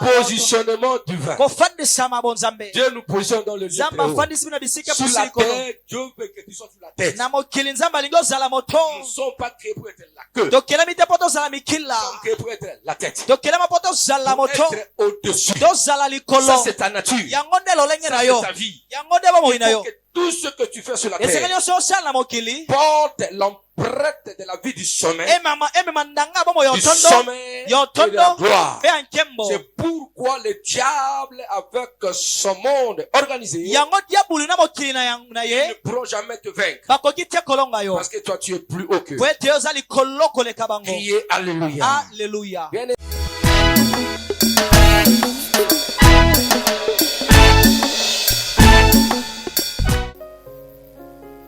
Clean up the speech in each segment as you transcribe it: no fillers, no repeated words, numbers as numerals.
positionnement du vin. Dieu nous positionne dans le lieu très haut. Sur la terre, Dieu veut que tu sois sur la tête. Nous ne sommes pas créés pour être la queue. Nous sommes créés pour être la tête. Pour être au-dessus. Ça, c'est ta nature. Ça, c'est ta vie. Il faut que tout ce que tu fais sur la terre porte l'empreinte de la vie du sommet. Du sommet et de la gloire. C'est pourquoi le diable, avec son monde organisé, ne pourront jamais te vaincre. Parce que toi, tu es plus haut qu'eux. Criez Alléluia. Alléluia.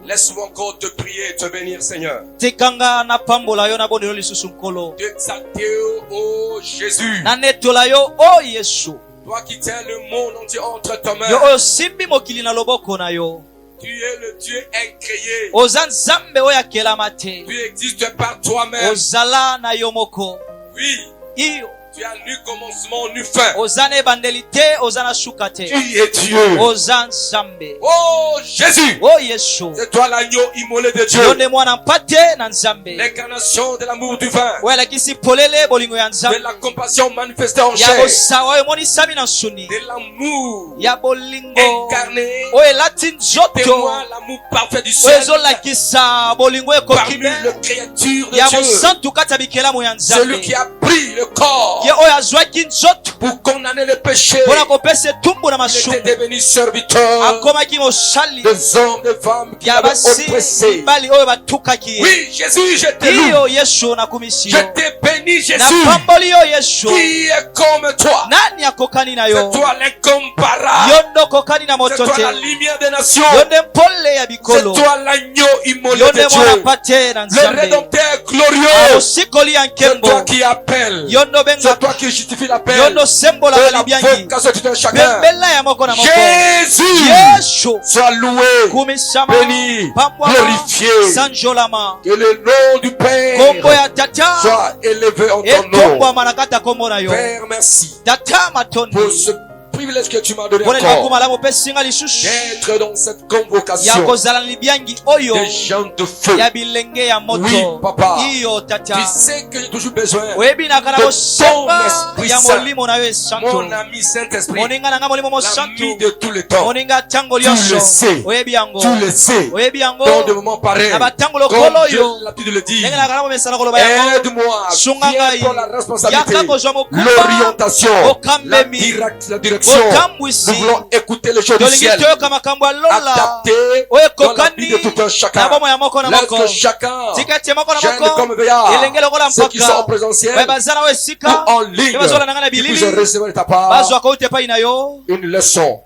Laisse-moi encore te prier et te bénir, Seigneur. De t'exalter, oh Jésus. Toi qui tiens le monde entier entre tes mains. Tu es le Dieu incréé. Tu existes par toi-même. Oui. Tu as nu commencement, nu fin. Tu es Dieu. Oh Jésus. C'est toi l'agneau immolé de Dieu. L'incarnation de l'amour du vin. De la compassion manifestée en chair. De l'amour incarné. Témoin l'amour parfait du ciel. Parmi les créatures de Dieu. Celui qui a pris le corps pour condamner le péché. Il était devenu serviteur des hommes, des femmes qui l'avaient oppressé. Oui, Jésus, je te loue. Je te bénis, Jésus. Qui est comme toi? C'est toi l'incomparable. C'est toi la lumière des nations. C'est toi l'agneau immolé de Dieu. Le rédempteur glorieux. C'est toi qui appelle. C'est toi qui justifie la peine. La vocation de chacun. Jésus, sois loué, béni, glorifié. Que le nom du Père soit élevé en ton nom. Père, merci pour ce privilège que tu m'as donné encore d'être dans cette convocation des gens de feu. Oui, papa, tu sais que j'ai toujours besoin de ton Esprit Saint, mon ami Saint-Esprit, l'ami de tous les temps. Tu le sais, tu le sais. Dans des moments pareils, comme Dieu l'a pu le dire, aide-moi, viens pour la responsabilité, l'orientation, la direction. Nous voulons écouter les choses du ciel, adapter dans la vie de tout un chacun. Laisse que chacun gêne comme veillard, ceux qui sont en présentiel ou en ligne, qui puissent recevoir de ta part une leçon,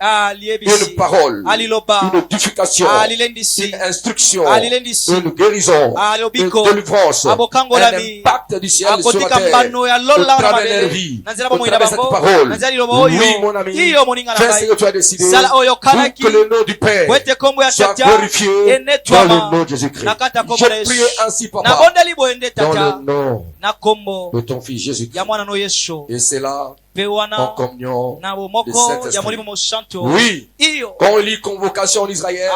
une parole, une édification, une instruction, une guérison, une délivrance, un impact du ciel sur la terre, au travers leur vie, au travers cette parole. Oui, mon ami, fais ce que tu as décidé pour que le nom du Père soit glorifié dans le nom de Jésus-Christ. Je prie ainsi, papa, dans le nom de ton Fils Jésus-Christ. Et c'est là, en communion de Saint-Esprit. Oui, quand on lit convocation en Israël,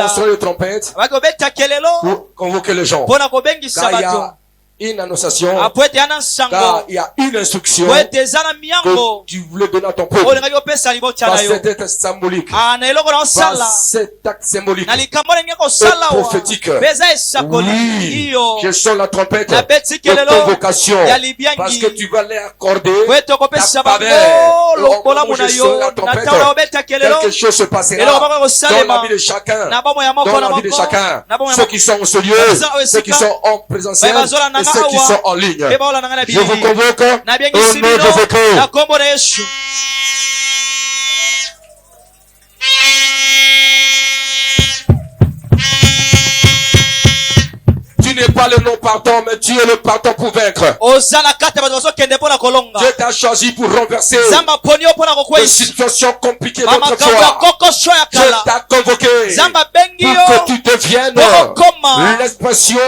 on sonne les trompettes pour convoquer les gens. Car il y a une annonciation, car il y a une instruction que tu voulais donner à ton peuple. Par cet acte symbolique, par cet acte symbolique et prophétique. Oui, je sonne la trompette de convocation, parce que tu vas leur accorder ta faveur. Quand je sonne la trompette, quelque chose se passera dans la vie de chacun, dans la vie de chacun. Ceux qui sont au ce lieu, ceux qui sont en présentiel, et ceux qui sont en ligne. Je vous convoque au nom de Jésus-Christ. Tu n'es pas le non-pardon, mais tu es le pardon pour vaincre. Dieu t'a choisi pour renverser les situations compliquées d'autrefois. Dieu t'a convoqué pour que tu deviennes l'expression,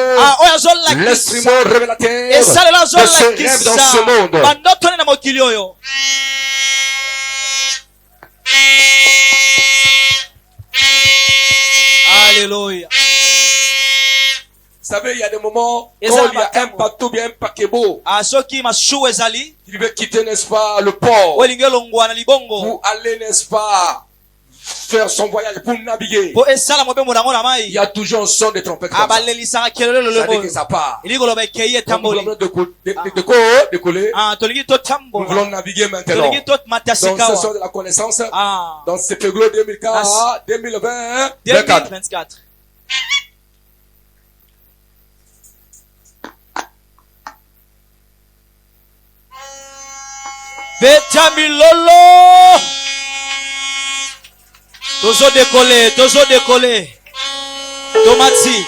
l'exprimant révélateur de ce rêve dans ce monde. Alléluia. Vous savez, il y a des moments quand il y a un bateau bien un paquebot qui veut quitter, n'est-ce pas, le port pour aller, n'est-ce pas, faire son voyage, pour naviguer. Il y a toujours un son de trompette comme ça. Ça dit que ça part. Nous voulons décoller. Nous voulons naviguer maintenant. Dans ce son de la connaissance. Dans ce Péglo 2004, 2020, 2024. Betamilolo. Tozo décoller. Tomati.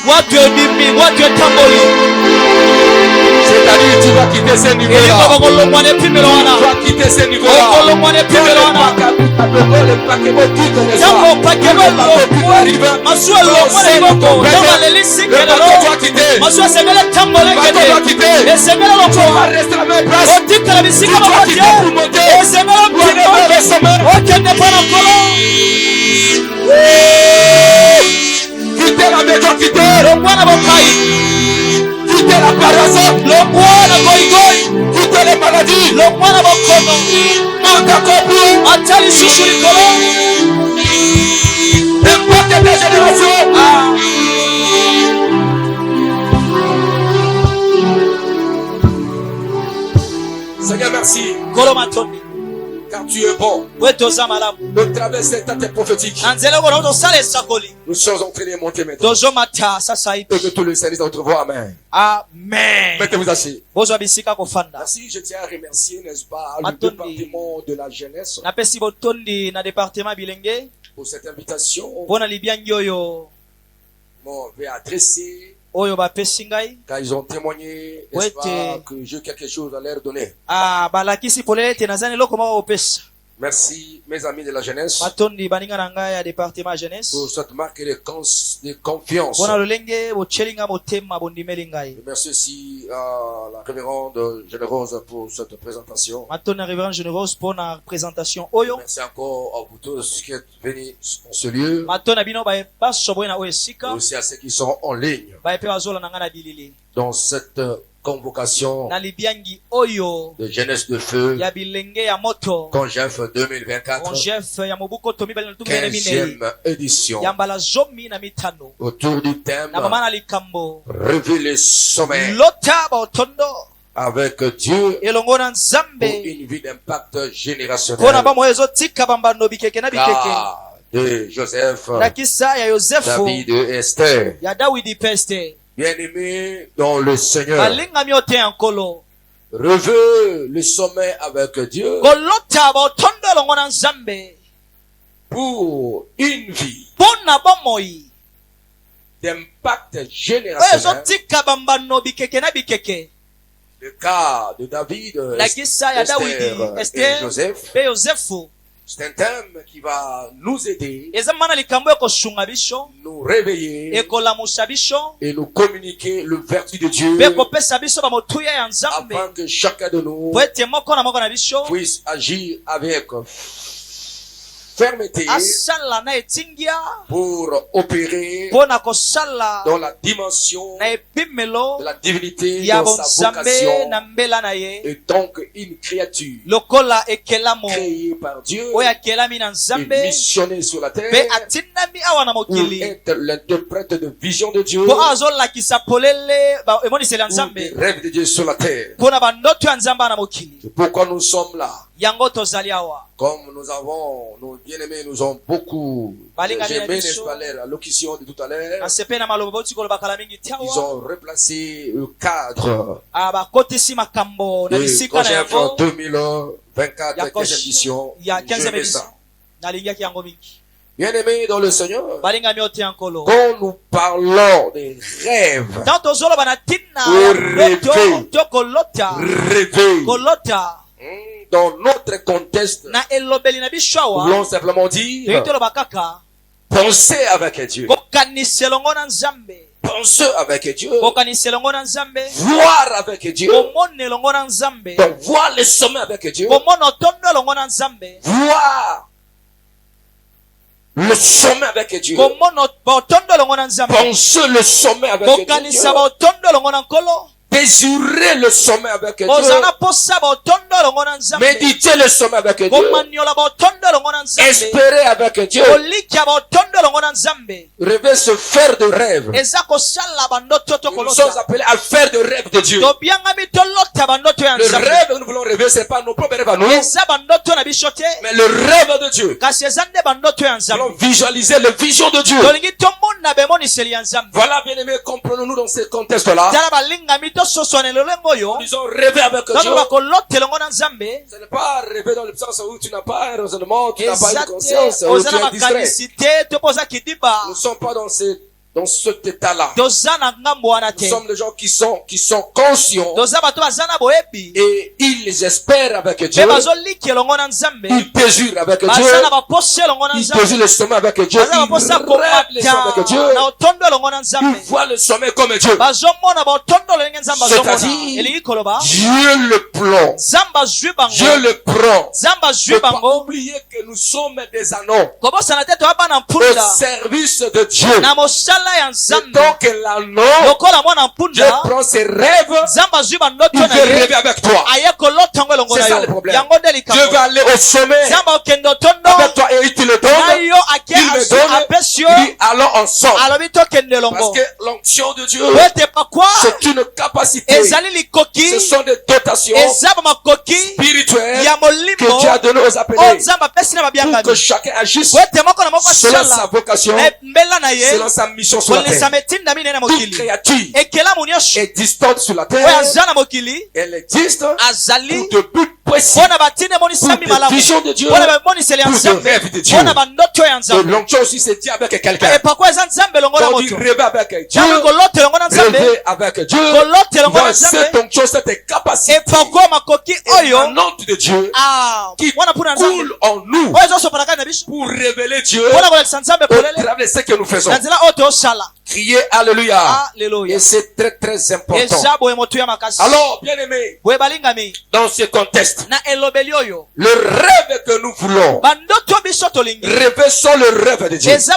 What you need, what you tamboli. C'est-à-dire, tu vas quitter ce niveau-là. Tu vas quitter ce niveau-là. Quittez la maison, quittez la paresse, quittez les maladies, n'importe quelle génération. Seigneur, merci. Car tu es bon. Au travers de cette tête prophétique, nous sommes en train de monter maintenant. Et que tout le service notre voix. Amen. Amen. Mettez-vous assis. Merci, je tiens à remercier, n'est-ce pas, le département de la jeunesse pour cette invitation. Bon, je vais adresser. Car ils ont témoigné, n'est-ce pas, que j'ai quelque chose à leur donner. Merci, mes amis de la jeunesse, pour cette marque de confiance. Je remercie aussi la révérende généreuse pour cette présentation. Merci encore à vous tous qui êtes venus en ce lieu. Et aussi à ceux qui sont en ligne dans cette convocation de jeunesse de feu, Congef 2024, 15e édition, autour du thème Rêver les sommets avec Dieu pour une vie d'impact générationnel. De Joseph, David et Esther. Bien-aimé dans le Seigneur, rêvez le sommet avec Dieu pour une vie d'impact générationnel. Le cas de David, Esther et Joseph, c'est un thème qui va nous aider, nous réveiller et nous communiquer le vertu de Dieu afin que chacun de nous puisse agir avec fermeté pour opérer dans la dimension de la divinité dans sa vocation, et donc une créature créée par Dieu et missionnée sur la terre pour être l'interprète de vision de Dieu, des rêves de Dieu sur la terre. C'est pourquoi nous sommes là. Comme nous avons, nos bien-aimés nous ont beaucoup aimé, n'est-ce pas, la locution de tout à l'heure. Ils ont replacé le cadre de Congef 2024, 15e édition. J'aimais ça. Bien-aimés dans le Seigneur, quand nous parlons des rêves, rêver, dans notre contexte, nous voulons simplement dire, penser avec Dieu. Penser avec Dieu. Voir avec Dieu. Donc, voir le sommet avec Dieu. Voir le sommet avec Dieu. Penser le sommet avec Dieu. Désirer le sommet avec Dieu. Méditer le sommet avec Dieu. Espérer avec Dieu. Rêver se faire de rêve. Nous sommes appelés à faire de rêve de Dieu. Le rêve que nous voulons rêver, ce n'est pas nos propres rêves à nous, mais le rêve de Dieu. Nous voulons visualiser le vision de Dieu. Voilà, bien-aimés, comprenons-nous dans ce contexte-là. Nous disons rêver avec Dieu. Ce n'est pas rêver dans le sens où tu n'as pas un raisonnement, tu n'as pas une conscience, où tu es distrait. Nous ne sommes pas dans cet état-là. Nous sommes des gens qui sont conscients et ils espèrent avec Dieu. Ils désirent avec Dieu. Ils désirent le sommet avec Dieu. Ils rêvent le sommet avec Dieu. Ils voient le sommet comme Dieu. C'est-à-dire, Dieu le plombe. Dieu le prend. Ne pas oublier que nous sommes des anneaux au service de Dieu. Donc l'anneau, Dieu prend ses rêves, il veut rêver avec toi. C'est ça le problème. Dieu va aller au sommet avec toi et il te le donne. Il me donne, il dit allons ensemble. Parce que l'onction de Dieu, c'est une capacité. Ce sont des dotations spirituelles que Dieu a données aux appelés. Pour que chacun agisse selon sa vocation, selon sa mission sur la terre. Toute créature est distante sur la terre. Elle existe pour de buts précis, pour des visions de Dieu, pour des rêves de Dieu. Et l'onction aussi, c'est dire avec quelqu'un. Quand on dit rêver avec Dieu, rêver avec Dieu, voir cette onction, cette capacité émanante de Dieu qui coule en nous pour révéler Dieu au travers de ce que nous faisons. Crier Alléluia. Et c'est très très important. Alors, bien aimé, dans ce contexte, le rêve que nous voulons, rêver sont le rêve de Dieu. Ce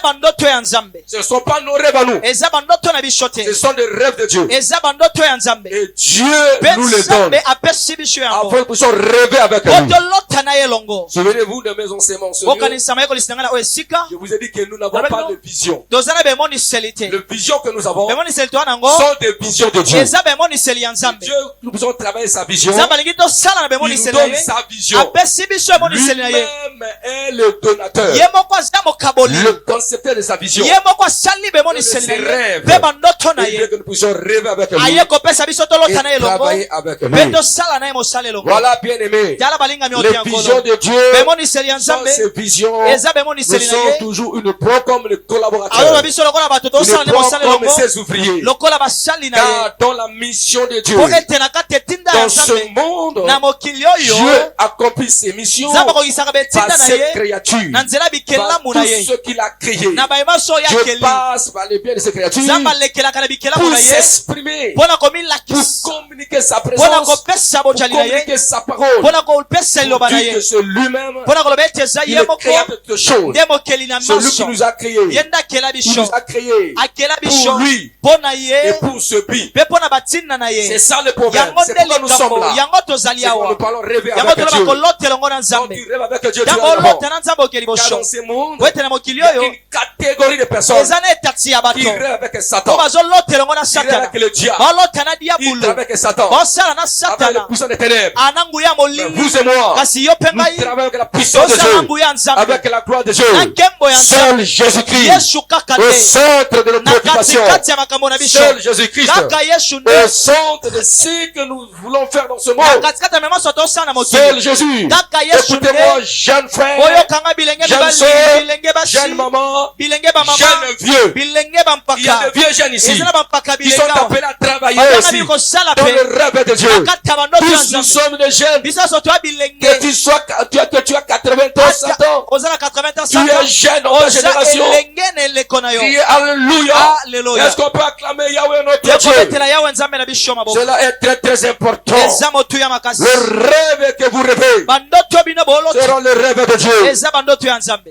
ne sont pas nos rêves à nous. Ce sont des rêves de Dieu. Et Dieu nous les donne afin que nous puissions rêver avec lui. Souvenez-vous de mes enseignements. Je vous ai dit que nous n'avons pas de vision. Les visions que nous avons sont des visions de Dieu. Dieu, nous pouvons travailler sa vision. Il nous donne sa vision. Lui-même est le donateur, le concepteur de sa vision, de ses rêves. Il veut que nous puissions rêver avec lui et travailler avec lui. Voilà, bien aimé, les visions de Dieu sont ces visions ne sont toujours une pro comme le collaborateur. Comme ses ouvriers. Car dans la mission de Dieu, dans ce monde, Dieu accomplit ses missions par ses créatures, par tous ceux qu'il a créés. Dieu passe par les biens de ses créatures pour s'exprimer, pour communiquer sa présence, pour communiquer sa parole, pour dire que c'est lui-même, il est créateur de choses. C'est lui qui nous a créés. Il nous a créés pour lui et pour ce but. C'est ça le problème. C'est pourquoi nous sommes là. C'est pourquoi nous parlons rêver avec Dieu. Quand tu rêves avec Dieu, tu es d'abord. Car dans ce monde, il y a une catégorie de personnes qui rêvent avec Satan, qui rêvent avec le diable, qui rêvent avec Satan, avec le puissant des ténèbres. Mais vous et moi, nous travaillons avec la puissance de Dieu, avec la gloire de Dieu. Seul Jésus-Christ, au centre de notre préoccupations. Seul Jésus-Christ au centre de ce que nous voulons faire dans ce monde. Seul Jésus. Écoutez-moi, jeune frère, jeune soeur, jeune maman, jeune vieux. Il y a des vieux jeunes ici qui sont appelés à travailler aussi dans le rêve de Dieu. Tous nous sommes des jeunes. Que tu as 80 ans, 100 ans. Tu es jeune dans ta génération. Criez Alléluia. Est-ce qu'on peut acclamer Yahweh notre Dieu? Cela est très très important. Le rêve que vous rêvez sera le rêve de Dieu.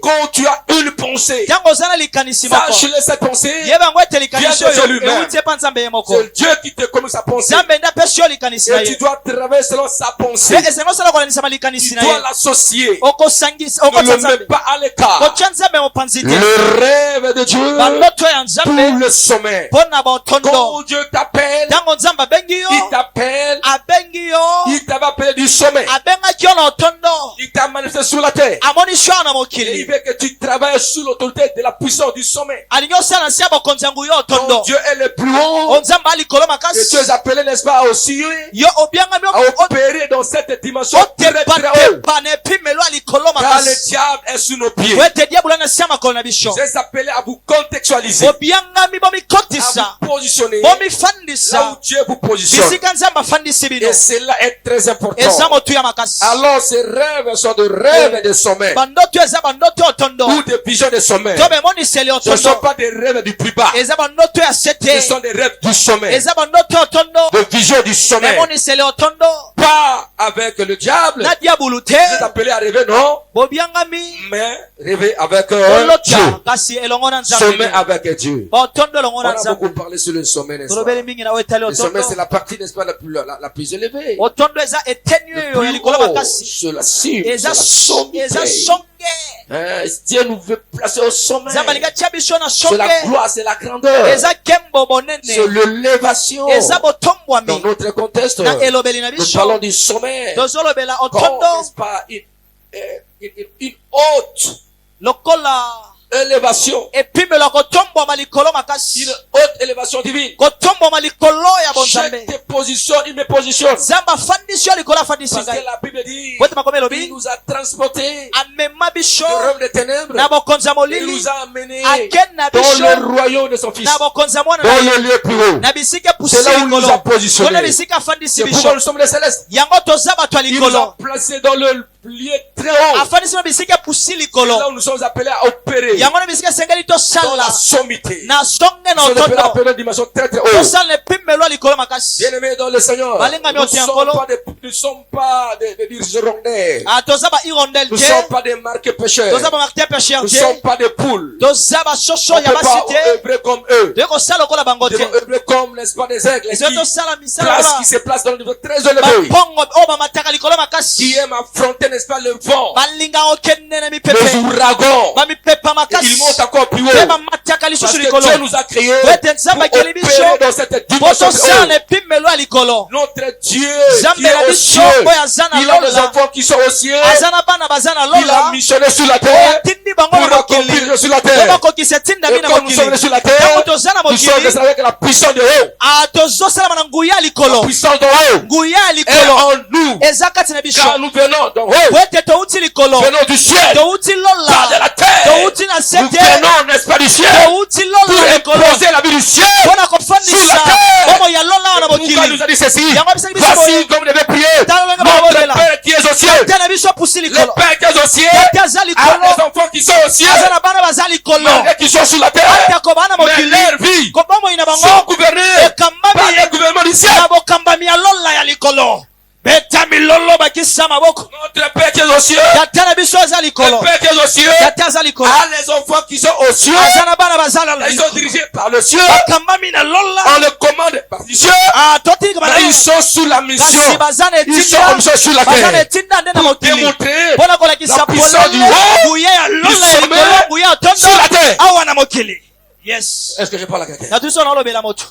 Quand tu as une pensée, sache-le, cette pensée vient de Dieu lui-même. C'est Dieu qui te communique sa pensée. Et tu dois travailler selon sa pensée. Tu dois l'associer. Ne le mets pas à l'écart. Le rêve de Dieu pour le sommet. Quand Dieu t'appelle, il t'appelle, il t'a appelé du sommet. Il t'a manifesté sur la terre. Et il veut que tu travailles sous l'autorité de la puissance du sommet. Donc Dieu est le plus haut. Et tu es appelé, n'est-ce pas, aussi à opérer dans cette dimension très très haut. Car le diable est sous nos pieds. J'ai appelé à vous contextualiser, à vous positionner là où Dieu vous positionne. Et cela est très important. Alors ces rêves sont de rêves de sommet ou de visions de sommet. Ce ne sont pas des rêves du plus bas. Ce sont des rêves du sommet, de visions du sommet. Pas avec le diable. Vous êtes appelé à rêver, non? Mais rêver avec Dieu. Sommet avec Dieu. On a beaucoup parlé sur le sommet, n'est-ce pas? Le sommet, c'est la partie, n'est-ce pas, la plus élevée. Le plus haut, c'est la cime, c'est la sommité. Dieu nous veut placer au sommet. C'est la gloire, c'est la grandeur. C'est l'élévation. Dans notre contexte, nous parlons du sommet. Comme, n'est-ce pas, une haute élévation. Une haute élévation divine. Chaque te positionne, il me positionne. Parce que la Bible dit, il nous a transportés de rêve des ténèbres. Il nous a amenés dans le royaume de son Fils. Dans le lieu plus haut. C'est là où il nous a positionnés. C'est pourquoi nous sommes les célestes. Il nous a placés dans le lieu très haut. C'est là où nous sommes appelés à opérer dans la sommité. On peut appeler une dimension très très haute. Bien-aimés dans le Seigneur, nous ne sommes pas des hirondelles. Nous ne sommes pas des marques pécheurs. Nous ne sommes pas des poules. On ne peut pas œuvrer comme eux. Nous devons œuvrer comme, n'est-ce pas, des aigles qui se placent dans le niveau très élevé, qui aiment affronter, n'est-ce pas, le vent, les ouragans. Il monte encore plus haut. Parce que Dieu nous a créés pour opérer dans cette dimension de haut. Notre Dieu qui est au cieux, il a des enfants qui sont au cieux. Il a missionné sur la terre pour accomplir sur la terre. Et comme nous sommes sur la terre, nous sommes avec la puissance de haut. La puissance de haut est en nous. Car nous venons d'en haut. Venons du ciel. Pas de la terre. Nous venons, n'est-ce pas, du ciel pour imposer la vie du ciel sur la terre. Pourquoi nous a dit ceci? Voici comme vous devez prier. Notre Père qui est au ciel. Le Père qui est au ciel a des enfants qui sont au ciel, malgré qu'ils sont sur la terre. Mais leur vie sont gouvernées par le gouvernement du ciel. Notre Père qui est aux cieux, le Père qui est aux cieux a les enfants qui sont aux cieux. Ils sont dirigés par le cieux. On le commande par le cieux. Mais ils sont sous la mission. Ils sont comme ça sur la terre pour démontrer la puissance du haut, du sommet sur la terre. Yes. Est-ce que je parle à quelqu'un?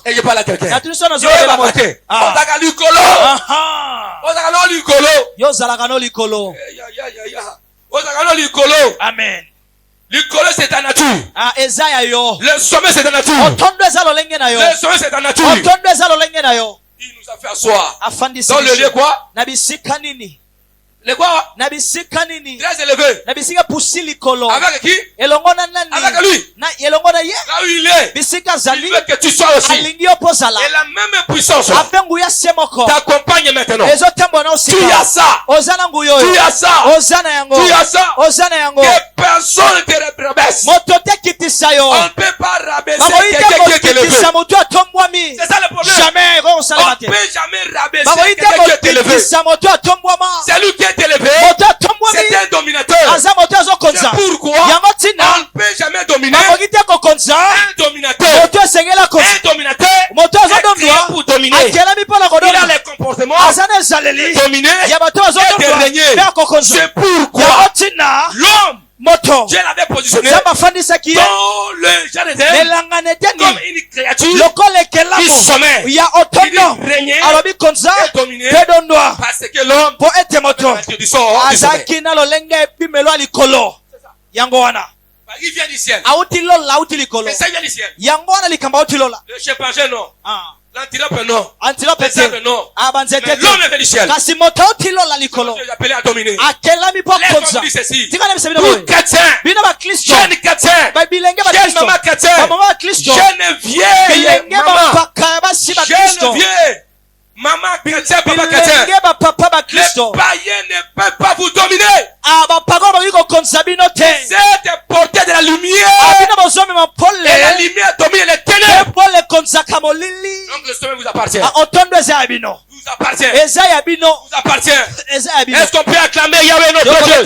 Et je parle à quelqu'un. Amen. L'école c'est ta nature. Le sommet c'est ta nature. Le sommet c'est ta nature. Il nous a fait asseoir. Dans le lieu quoi? Le quoi? Très élevé. Avec qui? Avec lui. Là où il est. Il veut que tu sois aussi. Et la même puissance t'accompagne maintenant. Tu as ça. Tu as ça. Tu as ça. Que personne ne te rabaisse. On ne peut pas rabaisser quelqu'un qui est élevé. C'est ça le problème. On ne peut jamais rabaisser quelqu'un qui est élevé. C'est lui qui est élevé. C'est un dominateur. C'est pourquoi on ne peut jamais dominer un dominateur. Un dominateur est créé pour dominer. Il a les comportements de dominer et de régner. C'est pourquoi l'homme, Dieu l'avait positionné dans le jardin comme une créature qui sommeille, qui dit régner et dominer, parce que l'homme du sort du sommeil. Il vient du ciel. Et ça vient du ciel. Le chimpanzé non. L'antilope non. Les aigles non. Mais l'homme vient du ciel. J'ai appelé à dominer. Les femmes disent ceci. Tout chrétien, jeune chrétien, jeune maman chrétien, jeune vieille maman, jeune vieille maman chrétien, papa chrétien. Les païens ne peuvent pas vous dominer. C'est de porter de la lumière. Et la lumière domine les ténèbres. Donc le sommet vous appartient. Vous appartient. Vous appartient. Est-ce qu'on peut acclamer Yahweh notre Dieu?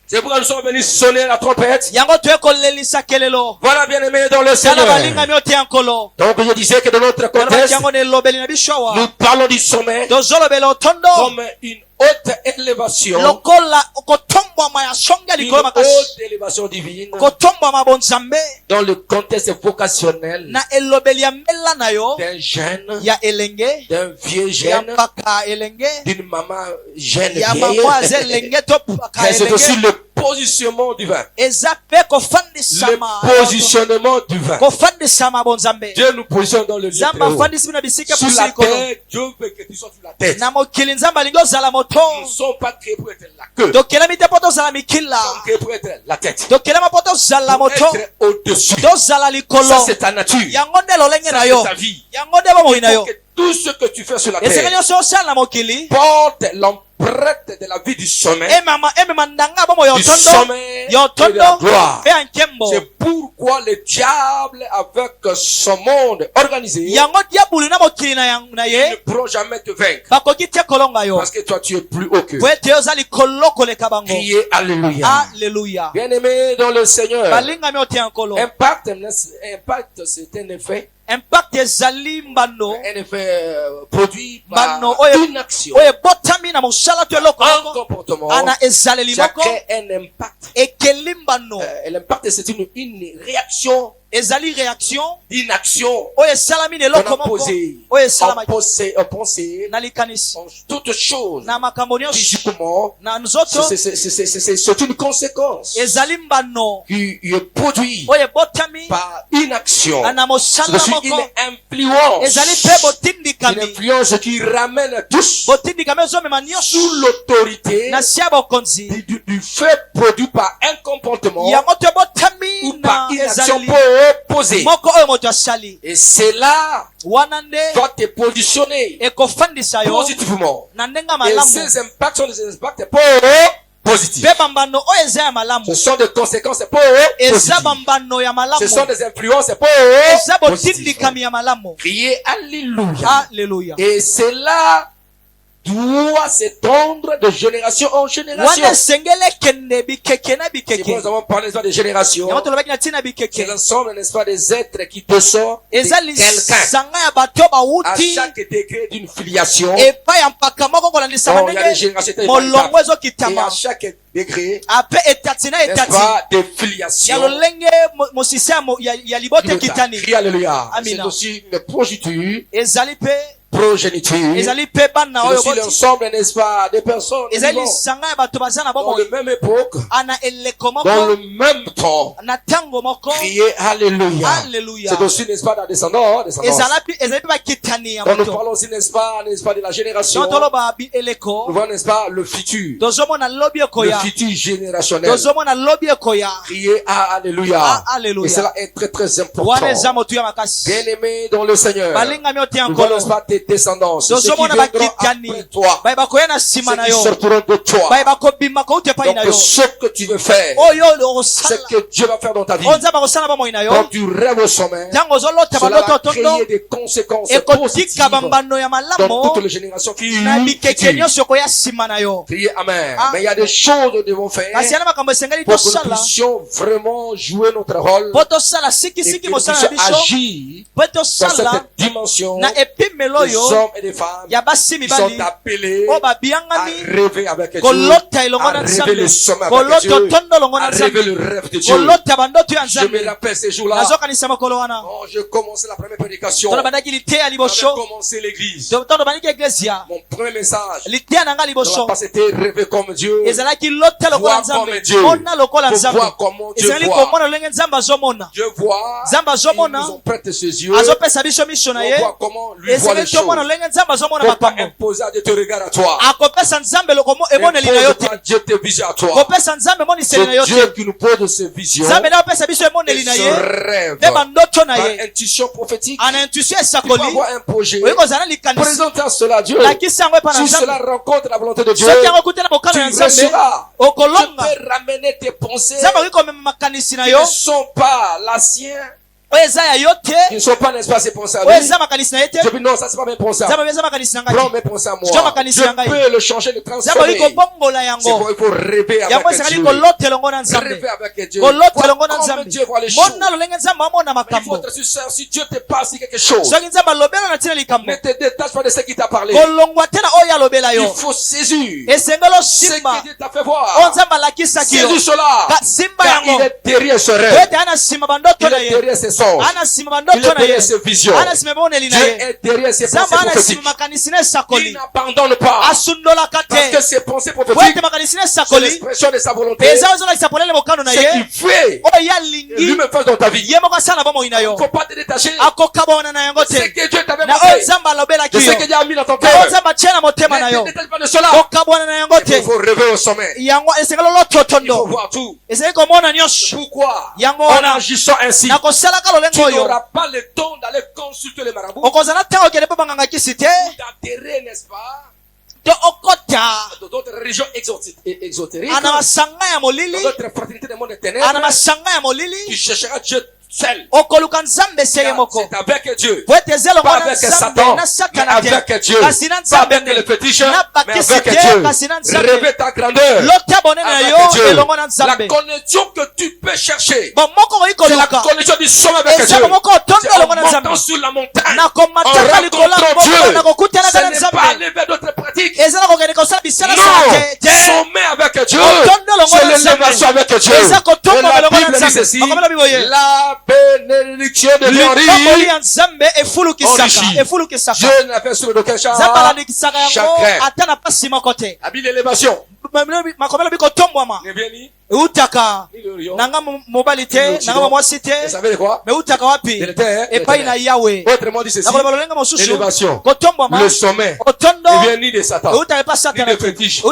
C'est pourquoi nous sommes venus sonner la trompette. Voilà, bien-aimés dans le Seigneur. Donc je disais que dans notre contexte, nous parlons du sommet comme une haute élévation. Une haute élévation divine. Dans le contexte vocationnel d'un jeune, d'un vieux jeune, d'une maman jeune vieille. Mais c'est aussi le positionnement du vin. Le positionnement du vin. Dieu nous positionne dans le lieu très haut. Sur la terre, Dieu veut que tu sois sur la tête. Nous ne sommes pas créés pour être la queue. Nous sommes créés pour être la tête. Pour être au-dessus. Ça c'est ta nature. Ça c'est ta vie. Il faut que tout ce que tu fais sur la terre porte l'empreinte de la vie du sommet. Du sommet et de la gloire. C'est pourquoi le diable, avec son monde organisé, ne pourra jamais te vaincre. Parce que toi tu es plus haut qu'eux. Criez Alléluia. Bien-aimé dans le Seigneur. Impact, c'est un effet. Un effet produit par une action. Un comportement. Chacun a un impact. L'impact c'est une réaction. Une action qu'on a posée, en pensée, en toute chose, physiquement, c'est une conséquence qui est produite par une action. C'est aussi une influence qui ramène tous sous l'autorité du fait produit par un comportement ou par une action opposée. Et c'est là doit te positionner positivement. Et ces impacts sont des impacts positifs. Ce sont des conséquences positives. Ce sont des influences positives. Criez Alléluia. Et c'est là doit s'étendre de génération en génération. C'est pourquoi nous avons parlé de génération. C'est l'ensemble, n'est-ce pas, des êtres qui descendent de quelqu'un à chaque degré d'une filiation. Il y a des générations et à chaque degré, n'est-ce pas, des filiations. Crie Alléluia. C'est aussi une progéniture progéniture. C'est aussi l'ensemble, n'est-ce pas, des personnes vivant dans la même époque, dans le même temps. Crier Alléluia. C'est aussi, n'est-ce pas, la descendance. Quand nous parlons aussi, n'est-ce pas, de la génération, nous voyons, n'est-ce pas, le futur. Le futur générationnel. Crier Alléluia. Et cela est très très important. Bien-aimé dans le Seigneur, nous voyons, n'est-ce pas, tes descendants, ceux qui viendront après toi, ceux qui sortiront de toi. Donc ce que tu veux faire, c'est que Dieu va faire dans ta vie. Quand tu rêves au sommet, cela va créer des conséquences positives dans toutes les générations qui criez Amen. Mais il y a des choses que nous devons faire pour que nous puissions vraiment jouer notre rôle et que nous puissions agir dans cette dimension des hommes et des femmes qui sont appelés à rêver avec Dieu, à rêver le sommet avec Dieu, à rêver le rêve de Dieu. Je me rappelle ces jours-là, quand je commençais la première prédication, quand j'ai commencé l'église, mon premier message, c'était rêver comme Dieu, voir comme Dieu, pour voir comment Dieu voit. Dieu voit, il nous ont prêté ses yeux, pour voir comment lui voit les choses. Faut pas imposer à Dieu te regarder à toi. Impose pas Dieu te vision à toi. C'est Dieu qui nous pose ses visions et ses rêves. Par intuition prophétique, tu peux avoir un projet. Présente cela à Dieu. Si cela rencontre la volonté de Dieu, tu reçois. Tu peux ramener tes pensées qui ne sont pas la sienne. Ils ne sont pas, n'est-ce pas, ces pensées à lui. Je dis non, ça c'est pas mes pensées. Prends mes pensées à moi. Je peux le changer, le transformer. C'est pourquoi il faut rêver avec Dieu. Rêver avec Dieu. Voir comme Dieu voit les choses. Il faut être sûr, si Dieu te parle sur quelque chose, ne te détache pas de ce qu'il t'a parlé. Il faut saisir ce que Dieu t'a fait voir. Saisir cela. Car il est derrière ce rêve. Il est derrière ces sens. Il est derrière ses visions. Dieu est derrière ses pensées prophétiques. Il n'abandonne pas. Parce que ses pensées prophétiques, c'est l'expression de sa volonté. Ce qu'il fait, lui me fait dans ta vie. Il ne faut pas te détacher de ce que Dieu t'avait montré, de ce que Dieu a mis dans ton cœur. Ne te détache pas de cela. Il faut rêver au sommet. Il faut voir tout. Pourquoi? En agissant ainsi, tu n'auras pas le temps d'aller consulter les marabouts ou d'adhérer, n'est-ce pas, dans d'autres régions exotériques, dans d'autres fraternités du monde des ténèbres, tu chercheras Dieu seul. C'est avec Dieu, pas avec Satan, mais avec Dieu. Pas avec les fétiches, mais avec Dieu. Rêver ta grandeur avec Dieu. La connexion que tu peux chercher, c'est la connexion du sommet avec Dieu. C'est en montant sur la montagne, en rencontrant Dieu. Ce n'est pas aller vers d'autres pratiques. Non, sommet avec Dieu, c'est l'élévation avec Dieu. Et la Bible dit ceci, la bénédiction de Dieu enrichit. Dieu n'a fait sur aucun chagrin. Habile l'élévation. Utaka nanga mobali te nanga mwasi te mais utaka wapi epai na Yahweh. Autrement dit ceci, l'élévation, le sommet ne vient ni de Satan ni de fétiche, de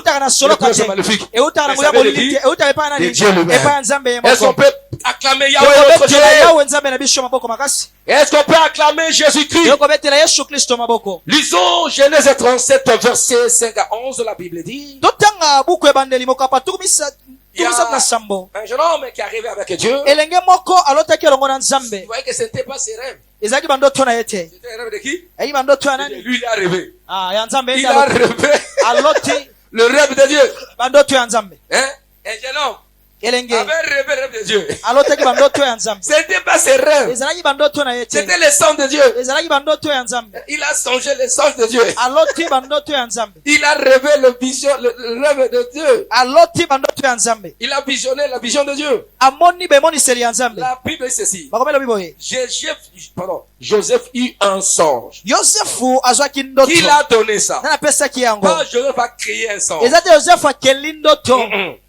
Dieu lui-même. Est-ce qu'on peut acclamer Yahweh notre Dieu? Est-ce qu'on peut acclamer Jésus-Christ? Lisons Genèse 37 verset 5 à 11, la Bible dit. Il y a un jeune homme qui est arrivé avec Dieu. Vous voyez que ce n'était pas ses rêves. C'était un rêve de qui? Lui, il a rêvé. Il a rêvé le rêve de Dieu. Hein? Un jeune homme Elenge avait rêvé le rêve de Dieu. alotaki bandoto ya nzambe C'était pas ses rêves. ezalaki bandoto na ye te C'était les songes de Dieu. ezalaki bandoto ya nzambe Il a songé les songes de Dieu. aloti bandoto ya nzambe Il a rêvé le rêve de Dieu. aloti bandoto ya nzambe Il a visionné la vision de Dieu. amoni bemoniseli ya nzambe La Bible est ceci. bakomela biboye Joseph eut un songe. yosefu azwaki ndoto Qui l'a donné ça? na napesaki yango Pas Joseph a créé un songe. eza te yosefu akeli ndoto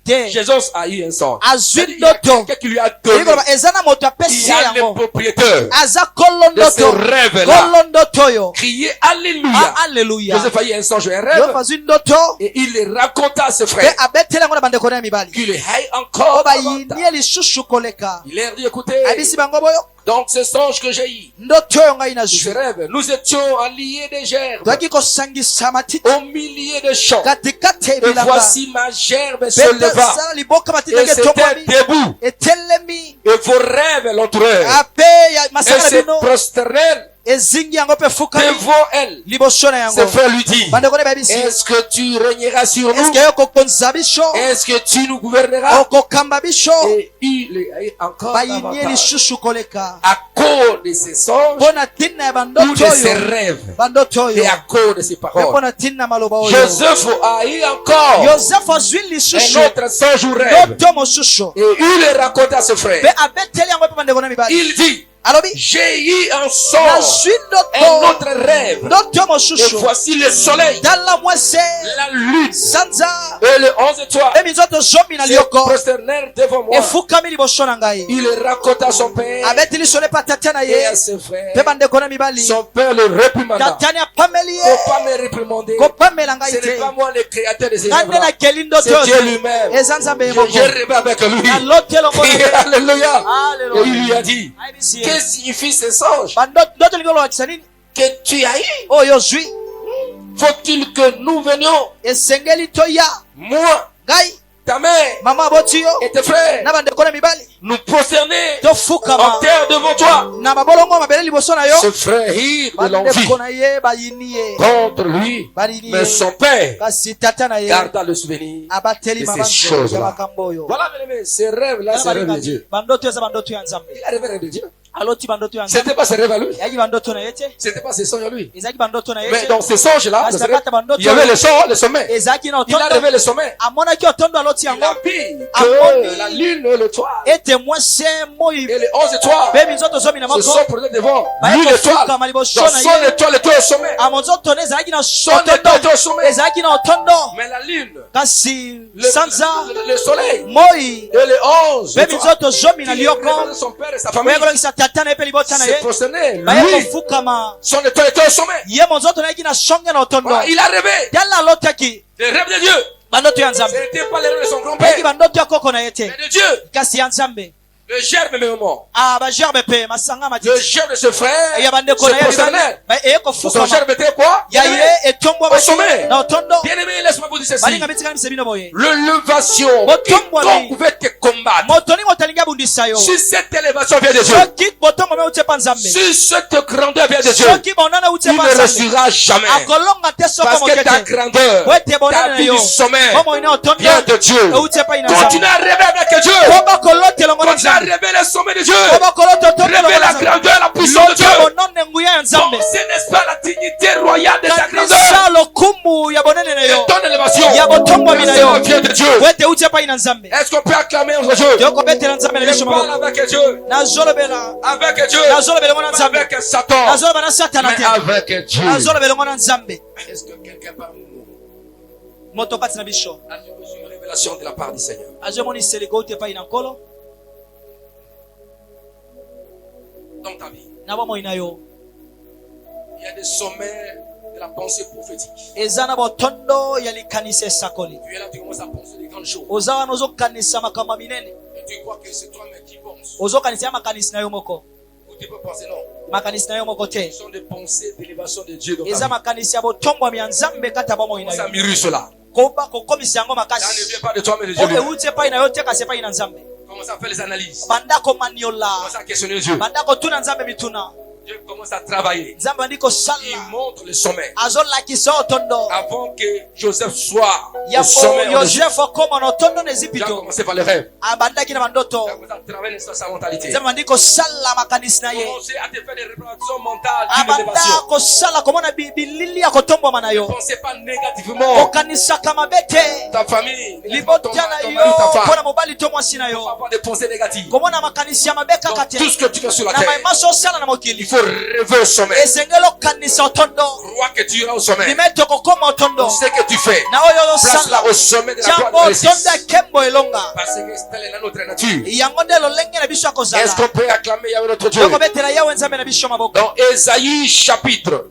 te Jésus a eu un songe. azwi Il y a ndoto quelqu'un qui lui a donné. ekoloba eza na moto apesi Il y ye a le yango propriétaire aza kolo de ce ndoto rêve-là. kolo ndoto oyo Crier Alléluia. alleluya Joseph a eu un songe, un yosefu rêve. azwi ndoto Et il le raconta à ses pe frères. abeteli yango na bandeko na ye mibali Qui le haït o encore. bayini davantage. ye lisusu koleka Il leur dit, écoutez. abisi bango boyo Donc ce songe que j'ai eu. ndoto oyo ngai Ce nazwi rêve. Nous étions alliés des gerbes. toyaki kosangisa matiti Au milieu des champs. katikati ya Et bilanga voici ma gerbe se pete leva. sala liboka matiti Et ndenge c'était etongwami debout. etelemi Et vos rêves l'entourèrent. ape ya Et masanga na se bino prosternèrent ezingi yango mpe efukami devant elle. liboso na Ses yango frères lui disent, bandeko na bayebisi est-ce que tu régneras sur nous? eske yo kokonza biso Est-ce que tu nous gouverneras? okokamba biso Et il les haït encore bayini ye davantage. lisusu koleka À cause de ses songes mpo na ntina ya ou bandoto de ses oyo rêves. bandoto Et oyo à cause de ses mpe mpo paroles. na ntina ya maloba oyo Joseph a eu encore yosefu azwi un lisusu autre songe ou rêve. ndoto mosusu Et il le raconte à ses mpe frères. abeteli yango mpe bandeko na mibali Il dit, alobi j'ai eu un songe, nazwi un ndoto autre rêve. ndoto Et mosusu voici le soleil, tala mwese la lune sanza et les 11 étoiles eminzoto zomi na se lioko prosternèrent devant moi. efukami liboso na ngai Il raconta à son père abeti liso epa tata na et ye à ses frères. mpe bandeko na mibali Son père le réprimanda. tatani apameli ye Faut pas me réprimander. kopamela ngai Ce n'est te pas moi le créateur de ces ngai nde œuvres. nakeli ndoto C'est Dieu oyo lui-même. eza nzambe ye J'ai moko rêvé avec lui. naloti elongo na Et ye. alléluia. Et il lui Alleluia. a dit, Ayebisi ye. que signifie ce songe ndoto lingi olakisa nini que tu as eu? oyo ozwi Faut-il que nous venions, esengeli toya moi, ngai ta mère mama aboti yo et tes frères, na bandeko na mibali nous prosterner tofukama en terre devant toi? na mabolongo mabele liboso na yo Ce frère rit de l'envie bandeko na ye bayini ye contre lui, balini mais ye son père kasi tata na ye garda le souvenir. abateli de ces mabanzo choses-là. ya makambo oyo Voilà, bien aimé, ces rêves-là, c'est rêve de Dieu. bandoto eza bandoto ya nzambe Il a rêvé rêve de Dieu. aloti bandoto ya nzambe C'était pas ses rêves à lui. ezalaki bandoto na ye te C'était pas ses songes à lui. ezalaki bandoto na ye Mais te dans ces songes-là, Parce dans ces que rêves, kata bandoto il y avait le son, le sommet. ezalaki na Il a otondo rêvé le sommet. amonaki otondo aloti Il yango a vu Amoni. que la lune et l'étoile ete mwase moi et les 11 étoiles mpe minzoto zomi na se moko sont posées devant baye lui l'étoile. kofukama liboso Dans na son ye étoile était au sommet. amonzoto ne ezalaki na Son étoile otondo était au sommet. ezalaki na otondo Mais la lune, kasi le, sanza le soleil moi et les 11 mpe étoiles minzoto zomi na qui lioko représentent son père et sa famille bayekolokisa tata na ye mpe libota na se ye prosternaient. baye Lui, kofukama son étoile était au sommet. ye monzoto nayaki na songe na otondo Voilà, il a rêvé tala alotaki les rêves de Dieu. bandoto ya Ce nzambe n'était pas les rêves de son ayaki grand-père, bandoto ya koko na ye te mais de Dieu. kasi ya nzambe Le germe même mort. bagerbe mpe masanga Le matiti germe de ce frère ya bandeko se na ye prosternait. eye Son kofukama germe était quoi? ya ye etombwama Au sommet. na otondo Bien-aimé, laisse-moi vous dire ceci. balinga bitika mise bino boye L'élévation, Botombwami. quiconque veut te combattre. moto ningo otalingi abundisa yo Si cette élévation vient de Dieu, soki botombwami euti epa nzambe si cette grandeur vient de Dieu, soki bonana euti il epa ne nzambe restera jamais. akolonga te soko Parce que moke ta te grandeur, po ete bonana ta na vie yo du sommet bomoi na otondo vient de Dieu. euti epai na Continue nzambe à rêver avec Dieu. koba kolota elongo na Continue à nzambe rêver le sommet de Dieu. koba kolota otondo elongo Rêver na la nzambe grandeur, la puissance de Dieu. loto bonone nguya ya nzambe Pensez, n'est-ce pas, la dignité royale de ta grandeur. kanisa lokumu ya bonene na Et yo ton élévation, ya botombwami na ça yo vient de Dieu. po ete euti epai na nzambe Est-ce qu'on peut acclamer notre Dieu? tokobetela nzambe na Je biso parle maboko avec Dieu. nazolobela Avec Dieu. nazolobela ngo na Pas nzambe avec Satan. nazoloba na satana Mais te avec Dieu. nazolobela ngo na nzambe Est-ce que quelqu'un parmi nous moto kati na biso a reçu une révélation de la part du Seigneur? azomoniseli gouti epai na nkolo Dans ta vie, na bomoi na yo il y a des sommets de la pensée prophétique. eza na botondo ya likanisa esakoli Tu es là, tu commences à penser des grandes choses. oza wana ozokanisa makambo minene Et tu crois que c'est toi-même qui penses. ozokanisa ya makanisi na yo moko Ou tu peux penser non. makanisi na yo moko te Ce sont des pensées d'élévation de Dieu dans ta eza vie. makanisi ya botombwami ya nzambe kati ya bomoi na Ça yo mûrit cela. koba kokomisa yango Ça ne makasi vient pas de toi, mais de Dieu. o lui-même. euti epai na yo te kasi epai na nzambe Commence à faire les analyses. banda komaniola Commence à questionner Dieu. banda kotuna nzambe mituna Dieu commence à travailler. Il montre le sommet. Avant que Joseph soit au sommet, il a commencé par les rêves. Il a commencé à travailler sa mentalité. Il a commencé à te faire des réparations mentales d'élévation. Ne pensez pas négativement. Ta famille, ton mari, ta femme. Il ne faut pas avoir des pensées négatives. Dans tout ce que tu fais sur la terre, il faut rêver au sommet. Crois que tu iras au sommet. Dans ce que tu fais, place-la au sommet de la gloire de Jésus. Parce que telle est notre nature. Est-ce qu'on peut acclamer Yahweh notre Dieu? Dans Ésaïe chapitre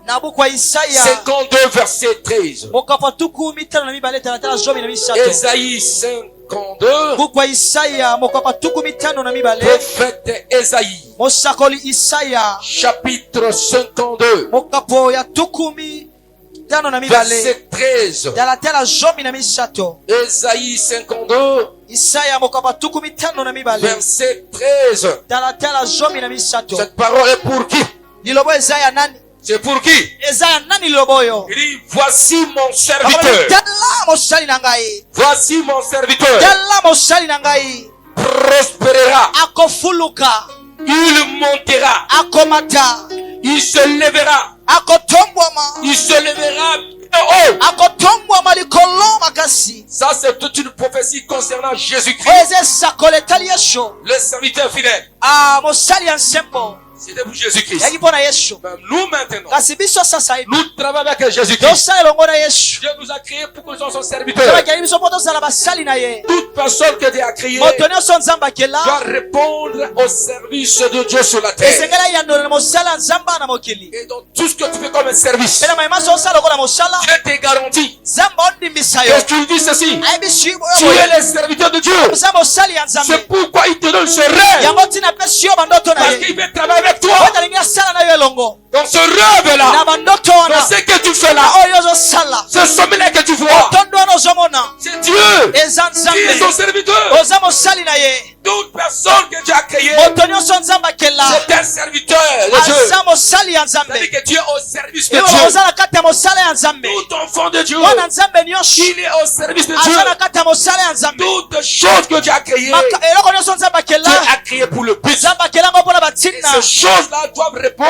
52 verset 13. Ésaïe 52. Prophète Ésaïe. Chapitre 52. Verset 13. Ésaïe 52. Verset 13. Cette parole est pour qui? C'est pour qui? Il dit, voici mon serviteur. Voici mon serviteur. Prospérera. Il montera. Il se lèvera. Il se lèvera haut. Ça, c'est toute une prophétie concernant Jésus-Christ, le serviteur fidèle. C'était pour Jésus-Christ. Nous maintenant, nous travaillons avec Jésus-Christ. Dieu nous a créés pour que nous soyons son serviteur. Toute personne que Dieu a créée doit répondre au service de Dieu sur la terre. Et donc tout ce que tu fais comme un service, Dieu te garantit. Et tu dis ceci: tu es le serviteur de Dieu. C'est pourquoi il te donne ce rêve. Parce qu'il veut travailler avec toi. Dans ce rêve-là, dans ce que tu fais là, ce sommet-là que tu vois, c'est Dieu qui est son serviteur. Toute personne que Dieu a créée, c'est un serviteur de Dieu. C'est-à-dire que tu es au service de Dieu. Tout enfant de Dieu, il est au service de Dieu. Toutes choses que Dieu a créées, Dieu a créé pour le but. Et ces choses-là doivent répondre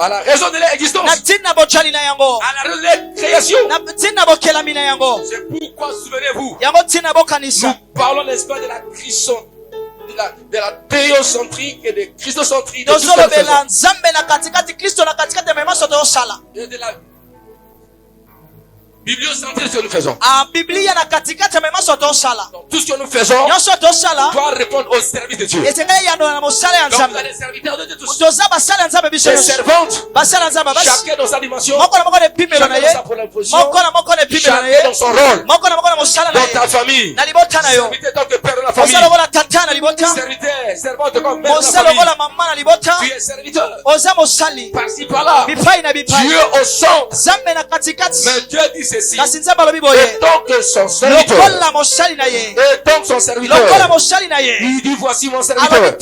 à la raison de leur existence, à la raison de leur création. C'est pourquoi, souvenez-vous, nous parlons, n'est-ce pas, de la théocentrie et de christocentrie, de la bibliocentrie, ce que nous faisons. Donc, tout ce que nous faisons doit répondre au service de Dieu. Donc vous êtes des serviteurs de Dieu tous. Des servantes, chacun dans sa dimension, chacun dans sa position, chacun dans son rôle. Dans ta famille, serviteur tant que père de la famille, serviteur, servante comme mère de la famille, tu es serviteur. Par-ci par-là, Dieu au centre. Mais Dieu dit ceci: et tant que son serviteur, il dit, voici mon serviteur.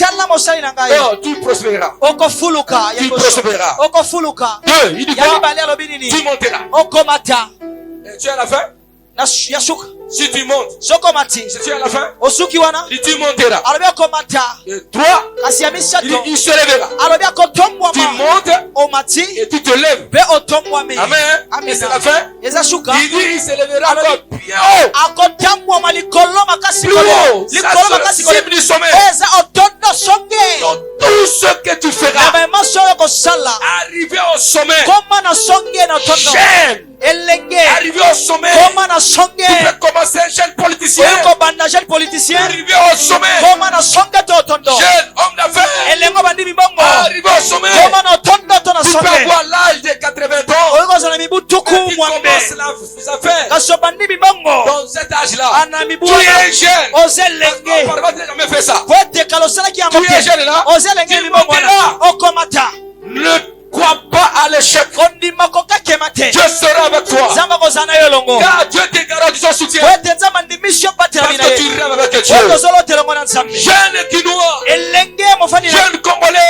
Oh, tu prospéreras. Tu prospéreras. Deux, il dit quoi? Tu monteras. Et tu es à la fin? Si tu montes, si tu es à la fin, si tu monteras. Et toi, il se lèvera. Tu montes et tu te lèves. Amen. Et c'est la fin. Il dit, il se lèvera encore bien haut. Plus haut. Ça sera cible du sommet. Donc, tout ce que tu feras, arriver au sommet, j'aime. Arrivé au sommet, tu peux commencer un jeune politicien. Arrivé au sommet, jeune homme d'affaires. Arrivé au sommet, tu peux avoir l'âge de 80 ans. Tu commences les affaires. Dans cet âge-là, tu es jeune. Parfois, tu n'as jamais fait ça. Tu es jeune là. Tu monteras. Ne crois pas à l'échec. Dieu sera avec toi. Car Dieu te garantit son soutien. Parce que tu rêves avec Dieu. Jeune Guinois, jeune Congolais,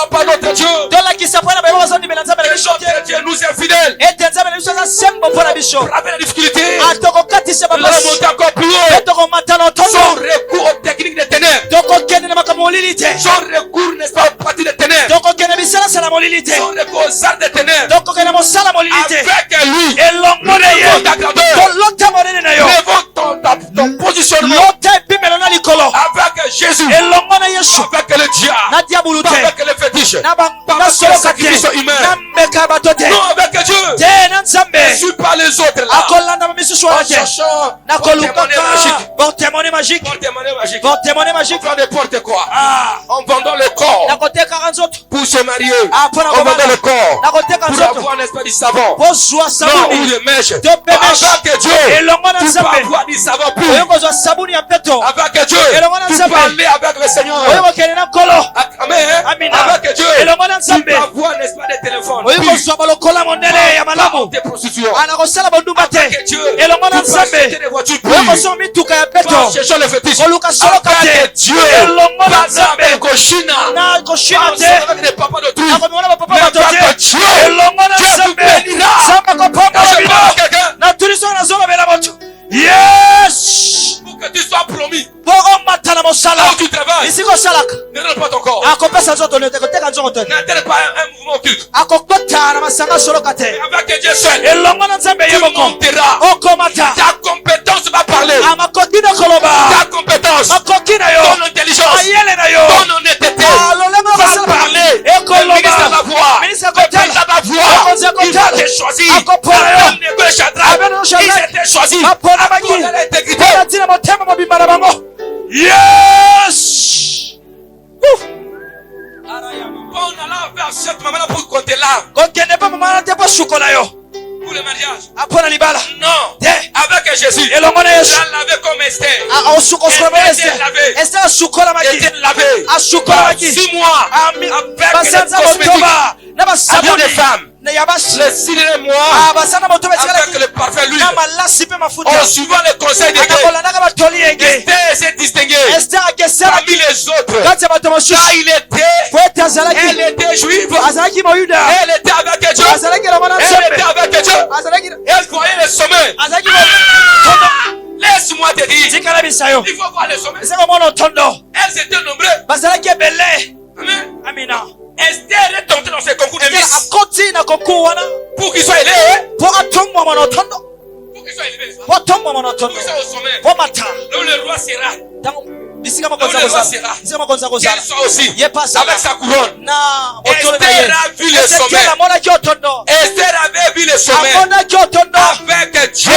pas notre Dieu. Les autres Dieu nous est fidèle. Avec la difficulté, nous allons monter encore plus haut. Sans recours aux techniques des ténèbres. Sans recours, n'est-ce pas, aux parties des ténèbres. Sans recours aux arts des ténèbres. Avec lui, lèvons ta grandeur. Lèvons ton positionnement. Avec Jésus. Avec le diable. Pas avec les fétiches. Pas avec les sacrifices humains. Non, avec Dieu. Ne suis pas les autres là. En cherchant pour témoigner magique. Pour témoigner magique. Pour faire n'importe quoi. En vendant le corps. Pour se marier. En vendant le corps. Pour avoir un esprit du savon. Non, ou des mèches. Avec Dieu. Tu peux avoir du savon pur. Avec Dieu. Tu peux parler avec le Seigneur. Amen. Avec Dieu. Tu peux avoir un esprit de téléphone. Des prostitutions. Avec Dieu. Tu peux acheter des voitures pures. Pas chercher le fétiche. Avec Dieu. Pas avec Koshina. Avec des papas de tout. Mais avec Dieu. Dieu vous bénira. Je parle à quelqu'un. Yes! Pour que tu sois promis. Là où tu travailles. Ne donne pas ton corps. N'intègre pas un mouvement occulte. Mais avec Dieu seul. Tu monteras. Ta compétence va parler. Ta compétence. Ton intelligence. Ton honnêteté. Va parler. Le ministre va voir. Le président va voir. Il va te choisir. Ils étaient choisis. À cause de l'intégrité. Yes! On alla vers cette maman-là pour compter l'arbre. Pour le mariage. Non. Avec Jésus. Elle l'avait comme Esther. Elle était lavée. 6 mois. Avec les cosmétiques. Avec des femmes. Le 6e mois. Avec le parfum lui. En suivant les conseils de Dieu. Esther s'est distinguée. Parmi les autres. Car elle était juive. Elle était avec Dieu. Elle était avec Dieu. Elle voyait les sommets. Laisse-moi te dire. Il faut voir les sommets. Elles étaient nombreuses. Amen. Esther est tombée dans ce concours de Miss. Pour qu'il soit élevé. Pour qu'il soit élevé. Pour qu'il soit au sommet. Là où le roi sera. Qu'elle soit aussi avec sa couronne. Esther a vu le sommet. Esther avait vu le sommet avec Dieu.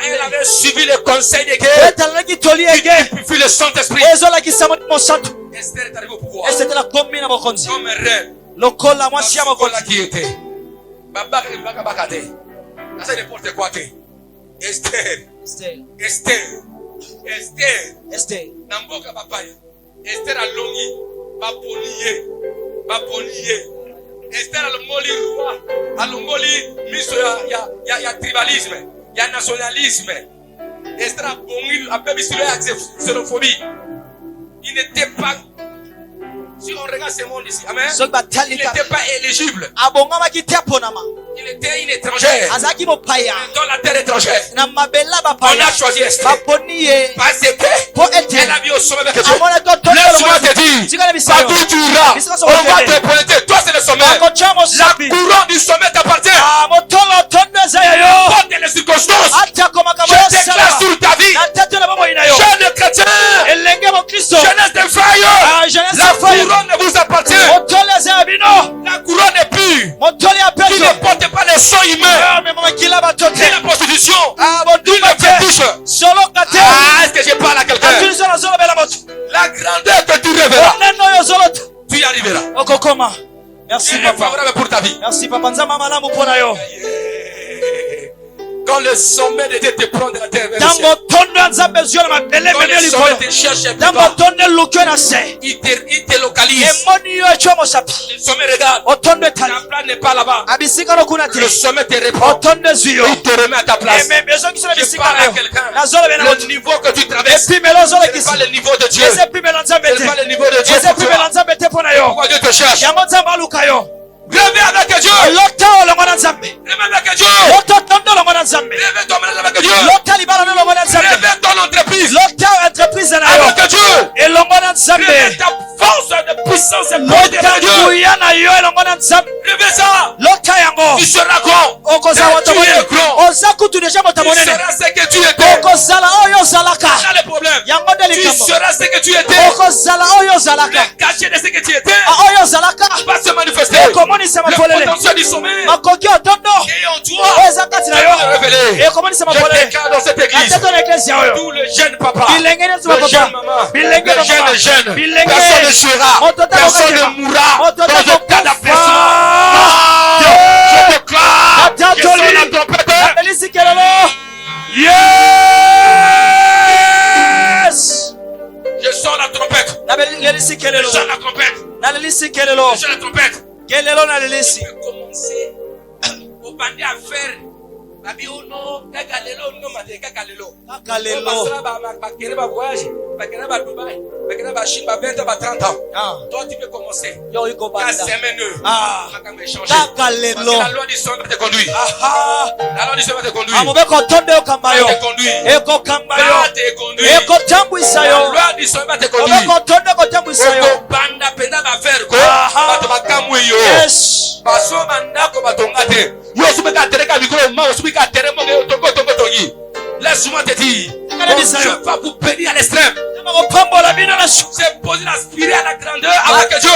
Elle avait suivi le conseil de Dieu. Puis le Saint-Esprit. Esther est arrivée au pouvoir. Comme un rêve. Qui était. C'est n'importe quoi. Esther. Namboka papaya. Esther a longi. Baponiye. Esther a longoli roi. A longoli miso ya tribalisme. Ya nationalisme. Esther a bongi. A peu miso ya xénophobie. Il n'était pas. Si on regarde ce monde ici, amen. Il n'était pas éligible. Il était une étrangère. Dans la terre étrangère. On a choisi Esther. Parce qu'elle a vu au sommet avec Dieu. Laisse-moi te dire. Partout tu iras, on va te pointer. Toi c'est le sommet. La couronne du sommet t'appartient. Porte les circonstances. Je déclare sur ta vie. Jeune chrétien. Jeunesse de frère. La couronne vous appartient. La couronne est pure. Qui ne porte pas les sons humains. Ni la prostitution. Ni le fétiche. Est-ce que je parle à quelqu'un? La grandeur que tu rêveras, tu y arriveras. Merci papa. Favorable pour ta vie. Merci papa. Quand le sommet de Dieu te prend de la terre, quand le sommet te cherche, il te localise. Le sommet regarde. Ta place n'est pas là-bas. Le sommet te répond. Il te remet à ta place. Je parle à quelqu'un. Le niveau que tu traverses, ce n'est pas le niveau de Dieu. Ce n'est pas le niveau de Dieu pour toi. Pourquoi Dieu te cherche? Rêvez avec Dieu. Rêvez avec Dieu. Rêvez ton mariage avec Dieu. Rêvez ton entreprise avec Dieu. Rêvez ta force de puissance et de Dieu. Rêvez ça. Tu seras grand. Tu es grand. Tu seras ce que tu étais. C'est ça le problème. Tu seras ce que tu étais. Le cachet de ce que tu étais va se manifester. Le potentiel du sommet et en toi va révéler. Je déclare dans cette église tous les jeunes papas, les jeunes mamans, les jeunes, personne ne sera, personne ne mourra dans un tas d'apaisement. Je déclare, je sors la trompette. Yes! Je sors la trompette. Je sors la trompette. Je sors la trompette. Je peux commencer au bandit à faire. Babiono, kakalelo, no mate, kakalelo. Bakere voyage, bakere Dubaï, bakere Chine, 20 ans, 30 ans. Toi, tu peux commencer. Ta semaine, changer. La loi du sommet va te conduire. La loi du sommet va te conduire. Va te conduire. La loi du sommet va te conduire. Banda penda va faire quoi? Bato bakamuyo. Baso banda ko batongate. Yo subika tereka mikro ma subika teremo tongo tongi. Laisse-moi te dire. Je vais vous bénir à l'extrême. C'est poser l'aspirer à la grandeur avec Dieu.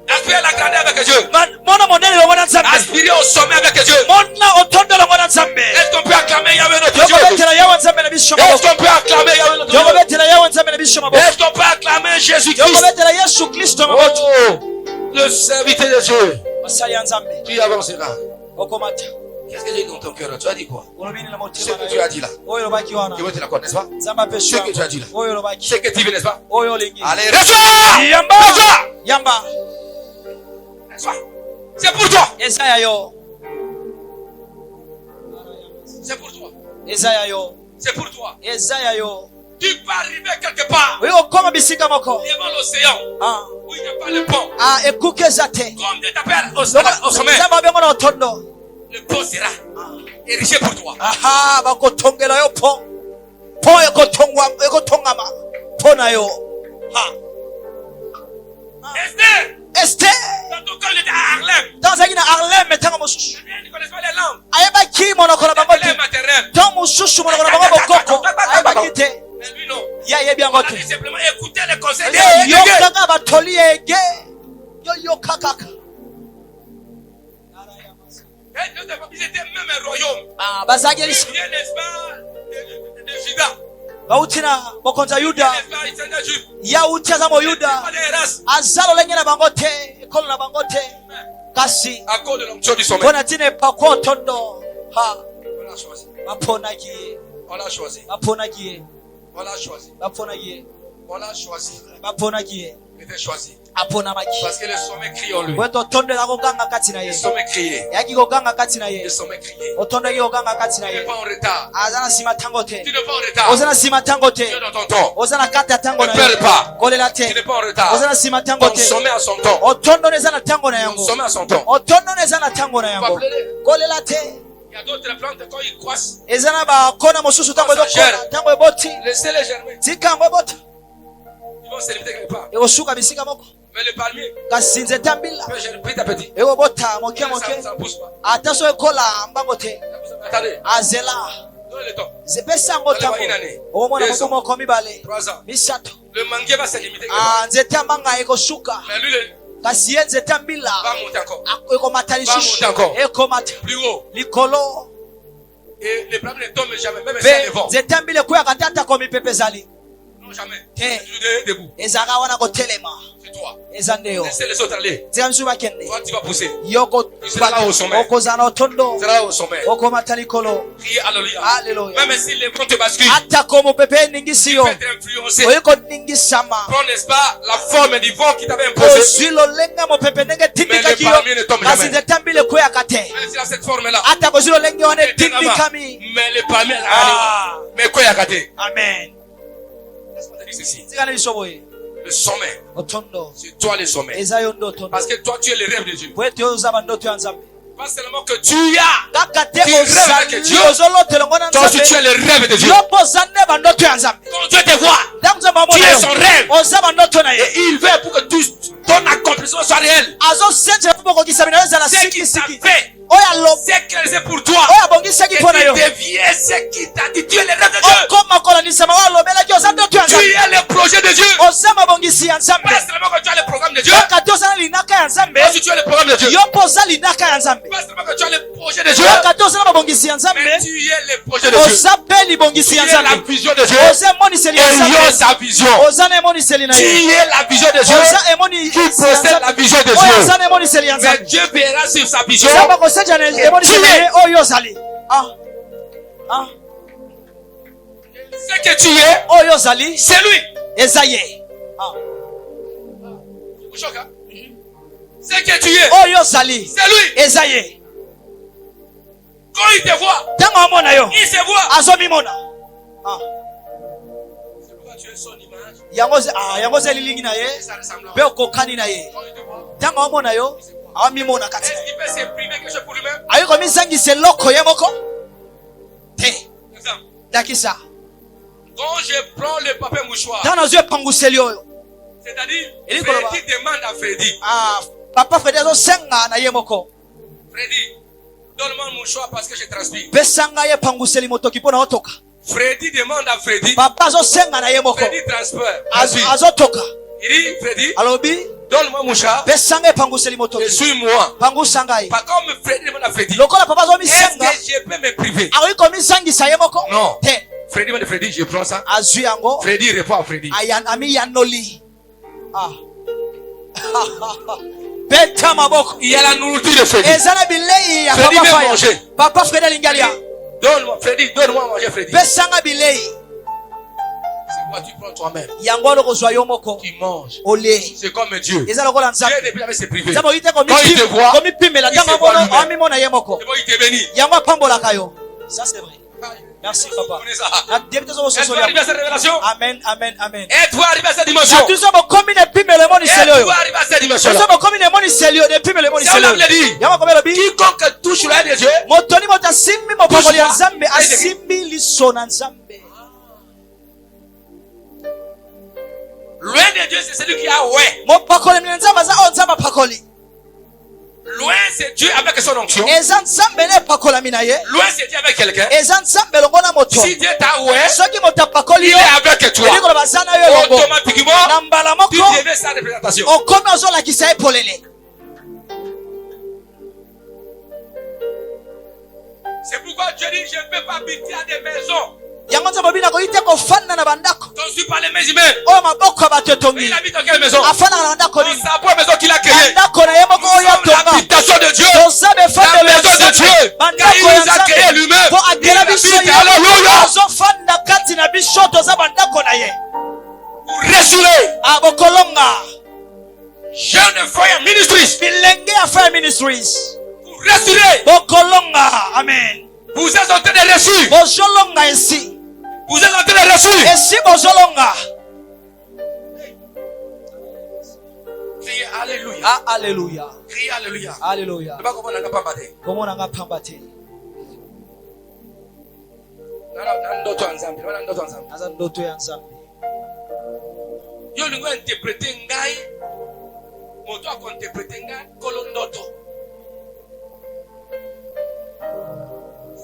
Aspirer à la grandeur avec Dieu. Aspirer au sommet avec Dieu. Est-ce qu'on peut acclamer Yahweh notre Dieu? Est-ce qu'on peut acclamer Yahweh notre Dieu? Est-ce qu'on peut acclamer Jésus-Christ? Oh, le serviteur de Dieu. Tu avanceras. Qu'est-ce que j'ai dit dans ton cœur? Tu as dit quoi? Ce que tu as dit là. Tu veux te la connaître, n'est-ce pas? Ce que tu as dit là. Ce que tu veux, n'est-ce pas? Allez, reçois! Yamba. C'est pour toi. C'est pour toi. C'est pour toi. Tu peux arriver quelque part devant l'océan où il n'y a pas le pont. Comme Dieu t'appelle au sommet, le pont sera érigé pour toi. Esther, dans ton cœur, il était à Harlem. Tu connais pas les langues. Les maternelles. Mais lui non. Il a dit simplement écouter les conseils de ils étaient même un royaume. Ils viennent, n'est-ce pas, de Juda. bautina bokonza yuda yautia mo yuda azalo lenyana bangote ekolo na bangote kasi kona tine pakwo tondo ha on l'a choisi il était choisi parce que le sommet crie en lui. Le sommet criait. Le sommet criait. Tu n'es pas en retard. Tu n'es pas en retard. Tu es dans ton temps. Ne perds pas. Tu n'es pas en retard. Ton sommet a son temps. Ton sommet a son temps. Il y a d'autres plantes quand ils croissent. Laissez-les germer. Ils vont se limiter quelque part. Mais le palmier peut germer petit à petit. Ça ne pousse pas. Attendez. Donne le temps. 3 ans. Le manguier va se limiter quelque part. Mais lui, va monter encore. Plus haut. Et les plantes ne tombent jamais. Même si elles vont. Non, jamais. Te. Toujours debout. Ezaka wana kotelema. C'est toi. Ezandeyo. Laissez les autres aller. Zikamsuba kende. Toi, tu vas pousser. Yoko. Tu seras là au sommet. Okozana otondo. Tu seras là au sommet. Oko matalikolo. Criez alléluia. Alléluia. Même si les vents te basculent, Ata komo pepe ningisiyo. tu peux être influencé. Oyeko ningisama. Prends, n'est-ce pas, la forme du vent qui t'avait imposé. Ozilo lenga mo pepe nenge Mais tindika le kiyo. parmi ne tombe Kasi jamais. nzetambile kweya kate. Même si à cette forme-là. Ata kozilo lenga wane tindikami. Mais le parmi, mais quoi y a gâté? Amen. Laisse-moi te dire ceci. Zikana bisoboye. Le sommet, Otondo. c'est toi le sommet. Ezayo ndo otondo. Parce que toi, tu es le rêve de Dieu. Bwete ozaba ndoto ya Nzambe. Pas seulement que tu as. Kaka te Tu rêves avec Dieu. ozali ozolotela ngona Toi aussi, tu es Nzambe. le rêve de Dieu. Yopo ozane ba ndoto ya Nzambe. Quand Dieu te voit, Ntango Nzambe tu amona es yo. son rêve. Ozaba ndoto na ye. Et il veut pour que ton accomplissement soit réel. Azosenjela mpo bokokisa bino ezala Ce qu'il t'a sikisiki. fait, Oyo alobi. c'est que c'est pour toi. Oyo abongisaki Et mpo na yo. tu deviens ce qu'il t'a dit. Tu es le rêve de Dieu. Okoma kolanisama oyo alobelaki oza ndoto ya Tu Nzambe. es le projet de Dieu. Oza mabongisi ya Nzambe. Pas seulement que tu as le programme de Dieu. Kaka te ozala linaka ya Nzambe. Pas si tu as le programme de Dieu. Yo mpo oza linaka ya Nzambe. Pas seulement que tu as le projet de Dieu. Kaka te ozala mabongisi ya Nzambe. Mais tu es le projet de Dieu. Oza mpe libongisi Tu ya es la Nzambe. vision de Dieu. Oza emoniseli ya Et il y a Nzambe. sa vision. Oza na emoniseli na Tu ye. es la vision de Dieu. Oza emoniseli Qui possède la vision de oyo oza Dieu. na emoniseli ya Mais Nzambe. Dieu verra sur sa vision. Nzambe akosenja na emoniseli na ye oyo ozali. Ce que tu es, Oyo ozali c'est lui. eza ye. Ce que tu es, Oyo ozali c'est lui. eza ye. Quand il te voit, Ntango amona yo il se voit. azomimona. C'est pourquoi tu es son image. Yango eza elilingi na ye Ça ressemble mpe okokani na ye. Quand il te voit, Ntango amona yo awamimona kati. est-ce qu'il peut s'imprimer quelque chose pour lui-même? Ayi komizangisa eloko ye moko te. Exemple, Dakisa quand je prends le papier mouchoir, ntango nazwi epanguseli oyo. c'est-à-dire, Il dit Freddy demande à Freddy, Papa Fredi azosenga na ye moko. Freddy, donne-moi un mouchoir parce que je transpire. Pesanga ye epanguseli motoki mpo na otoka. Freddy demande à Freddy, Papa azosenga na ye moko. Freddy transpire. Azotoka. Il dit, Freddy, Alobi donne-moi un mouchoir pesanga epanguseli et motoki. suis-moi. Pangusa ngai. Pas comme Freddy demande à Freddy, Lokola papa est-ce azomisenga que je peux me priver? akoki komisangisa ye moko Non. te. Freddy demande à Freddy, je prends ça. Azwi yango Freddy répond à Freddy. amiyanoli. Beta maboko. Il y a la nourriture de Freddy. Eza na bilei ya Freddy papa veut Faya. manger. Papa Fredi alingali ya. Donne-moi, Freddy, donne-moi à manger, Freddy. Pesanga bilei. C'est quoi tu prends toi-même? Yango lokozwa yo moko. Tu manges. Ole. C'est comme Dieu. Eza lokola Dieu Nzambe. depuis avec ses privés. Nzambe oyite Quand il te voit, komipimela il ntango se voit amono lui-même. amimona ye moko. C'est bon, il te bénit. Yango apambolaka yo. Ça c'est vrai. Merci Vous papa. comprenez ça? Êtes-vous Êtes-vous arrivé à cette révélation? Amen, amen, amen. Êtes-vous arrivé à cette dimension? Atuzo bokomi ne pimele moni selio. Êtes-vous arrivé à cette dimension? Atuzo bokomi ne moni selio de pimele moni C'est selio. on l'a dit. Yango komelo bi. Quiconque touche l'œil de Dieu, Motoni mota simbi mopakoli ya Touche-moi. Nzambe asimbi liso na Nzambe. loin de Dieu, c'est celui qui a ouais. Mopakoli mna Nzambe za o Nzambe pakoli. Loin, c'est Dieu avec son onction. Eza Nzambe ne pakola mina ye. Loin, c'est Dieu avec quelqu'un. Eza Nzambe longo na moto. Si Dieu t'a ouais, Soki moto pakoli il yo. est avec toi. Ndiko bazana yo longo. Automatiquement, Na mbala tu moko deviens sa représentation. okomi ozolakisa epolele. C'est pourquoi Dieu dit, je ne peux pas habiter à des maisons. Yango Nzambe bina ko ite ko fanna na bandako. Construit par les mains humaines. Oyo maboko ya bato Mais etongi. il habite dans quelle maison? Afana na bandako Dans nini? sa propre maison qu'il a créée. Bandako na ye moko Nous oyo sommes atonga. l'habitation de Dieu. Toza La befandelo ya maison de Dieu. Nzambe. Car Bandako il ya nous a créé Nzambe. lui-même. Po Il akela biso habite, ye. alléluia. Ozofanda kati na biso toza bandako na ye. Pour restaurer. Abokolonga. Jeune Fire Ministries. Bilenge ya Fire Ministries. Pour restaurer. Bokolonga. Amen. Vous êtes en train de reçu. Bozolonga esi. Vous êtes en train de reçu. Esi bozolonga. Criez alléluia. Ah, alléluia. Criez alléluia. Alléluia. Ne pas comprendre, n'a pas battu. Komona nga pamba te. Ndoto ya Nzambe. Ndoto ya Nzambe. Naza ndoto ya Nzambe. Yo lingo interpréter ngai. Moto a interpréter ngai kolo ndoto.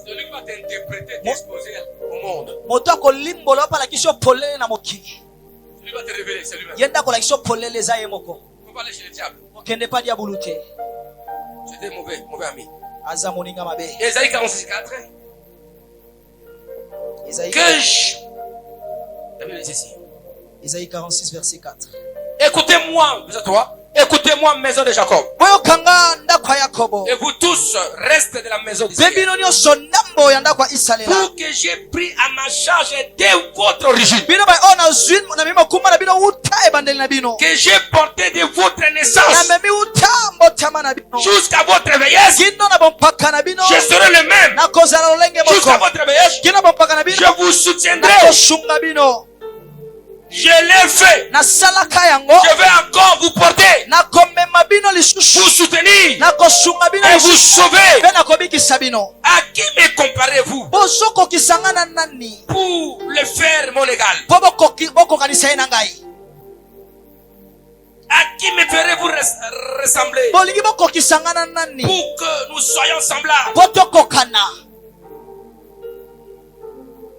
Celui qui va t'interpréter, t'exposer au monde. Moto akolimbola apalakisa polele na mokili. Celui qui va te révéler, c'est lui-même. Yenda kolakisa polele eza ye moko. Il ne faut pas aller chez le diable. Okende pa diabulu te. C'était mauvais ami. Aza moninga mabe. Ésaïe 46:4. Esaïe. Que je. La Bible dit ceci. Isaïe 46, verset 4. Écoutez-moi, vous êtes toi. Écoutez-moi, maison de Jacob. Et vous tous, restez de la maison d'Israël. Pour que j'ai pris à ma charge dès votre origine. Que j'ai porté de votre naissance jusqu'à votre vieillesse. Je serai le même. Jusqu'à votre vieillesse. Je vous soutiendrai. Je l'ai fait. Je vais encore vous porter, vous soutenir et vous sauver. À qui me comparez-vous pour le faire mon égal? À qui me ferez-vous ressembler pour que nous soyons semblables?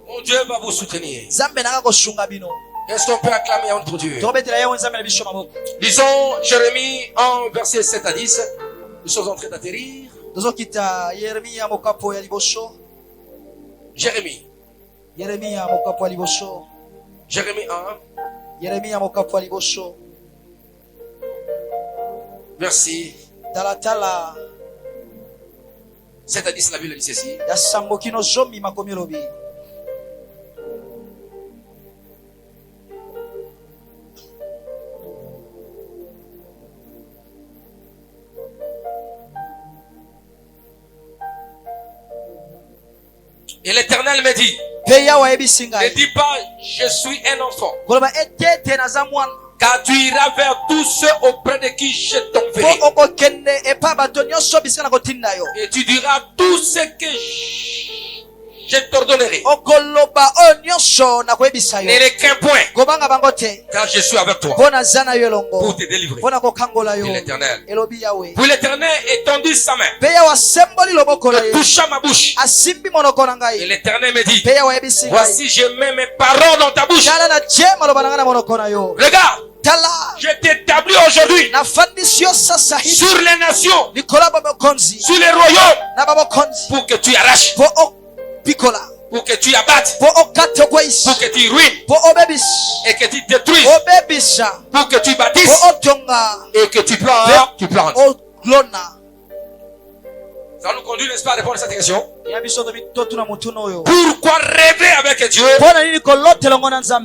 Mon Dieu va vous soutenir. Est-ce qu'on peut acclamer notre Dieu? Lisons Jérémie 1, verset 7 à 10. Nous sommes en train d'atterrir. Jérémie. Jérémie 1. Verset 7 à 10, la Bible dit ceci. Et l'Éternel me dit, ne dis pas, je suis un enfant, car tu iras vers tous ceux auprès de qui je t'enverrai. Et tu diras tout ce que je t'ordonnerai. Ne les crains point, car je suis avec toi pour te délivrer. Et l'Éternel. Puis l'Éternel étendit sa main et toucha ma bouche. Et l'Éternel me dit, voici je mets mes paroles dans ta bouche. Regarde, je t'établis aujourd'hui sur les nations, sur les royaumes, pour que tu arraches, pour que tu abattes, pour que tu ruines, et que tu détruises, pour que tu bâtisses, et que tu plantes. Ça nous conduit, n'est-ce pas, à répondre à cette question? Pourquoi rêver avec Dieu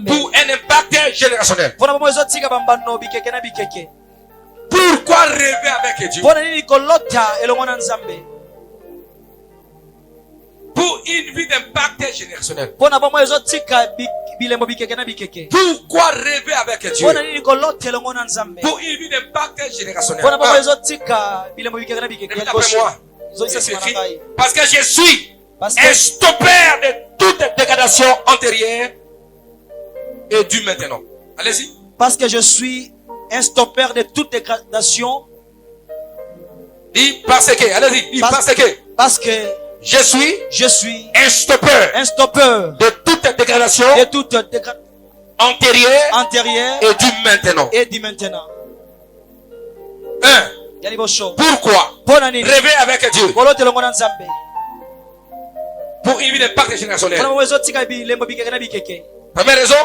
pour un impact générationnel? Pourquoi rêver avec Dieu pour une vie d'impact générationnel? Pourquoi rêver avec Dieu pour une vie d'impact générationnel? Parce que je suis un stoppeur de toute dégradation antérieure et du maintenant. Allez-y. Parce que je suis un stoppeur de toute dégradation. Dis parce que. Allez-y. Dis parce que. Je suis un stoppeur de toute dégradation antérieure et du maintenant. Pourquoi rêver avec Dieu pour une vie d'impact générationnel? Première raison.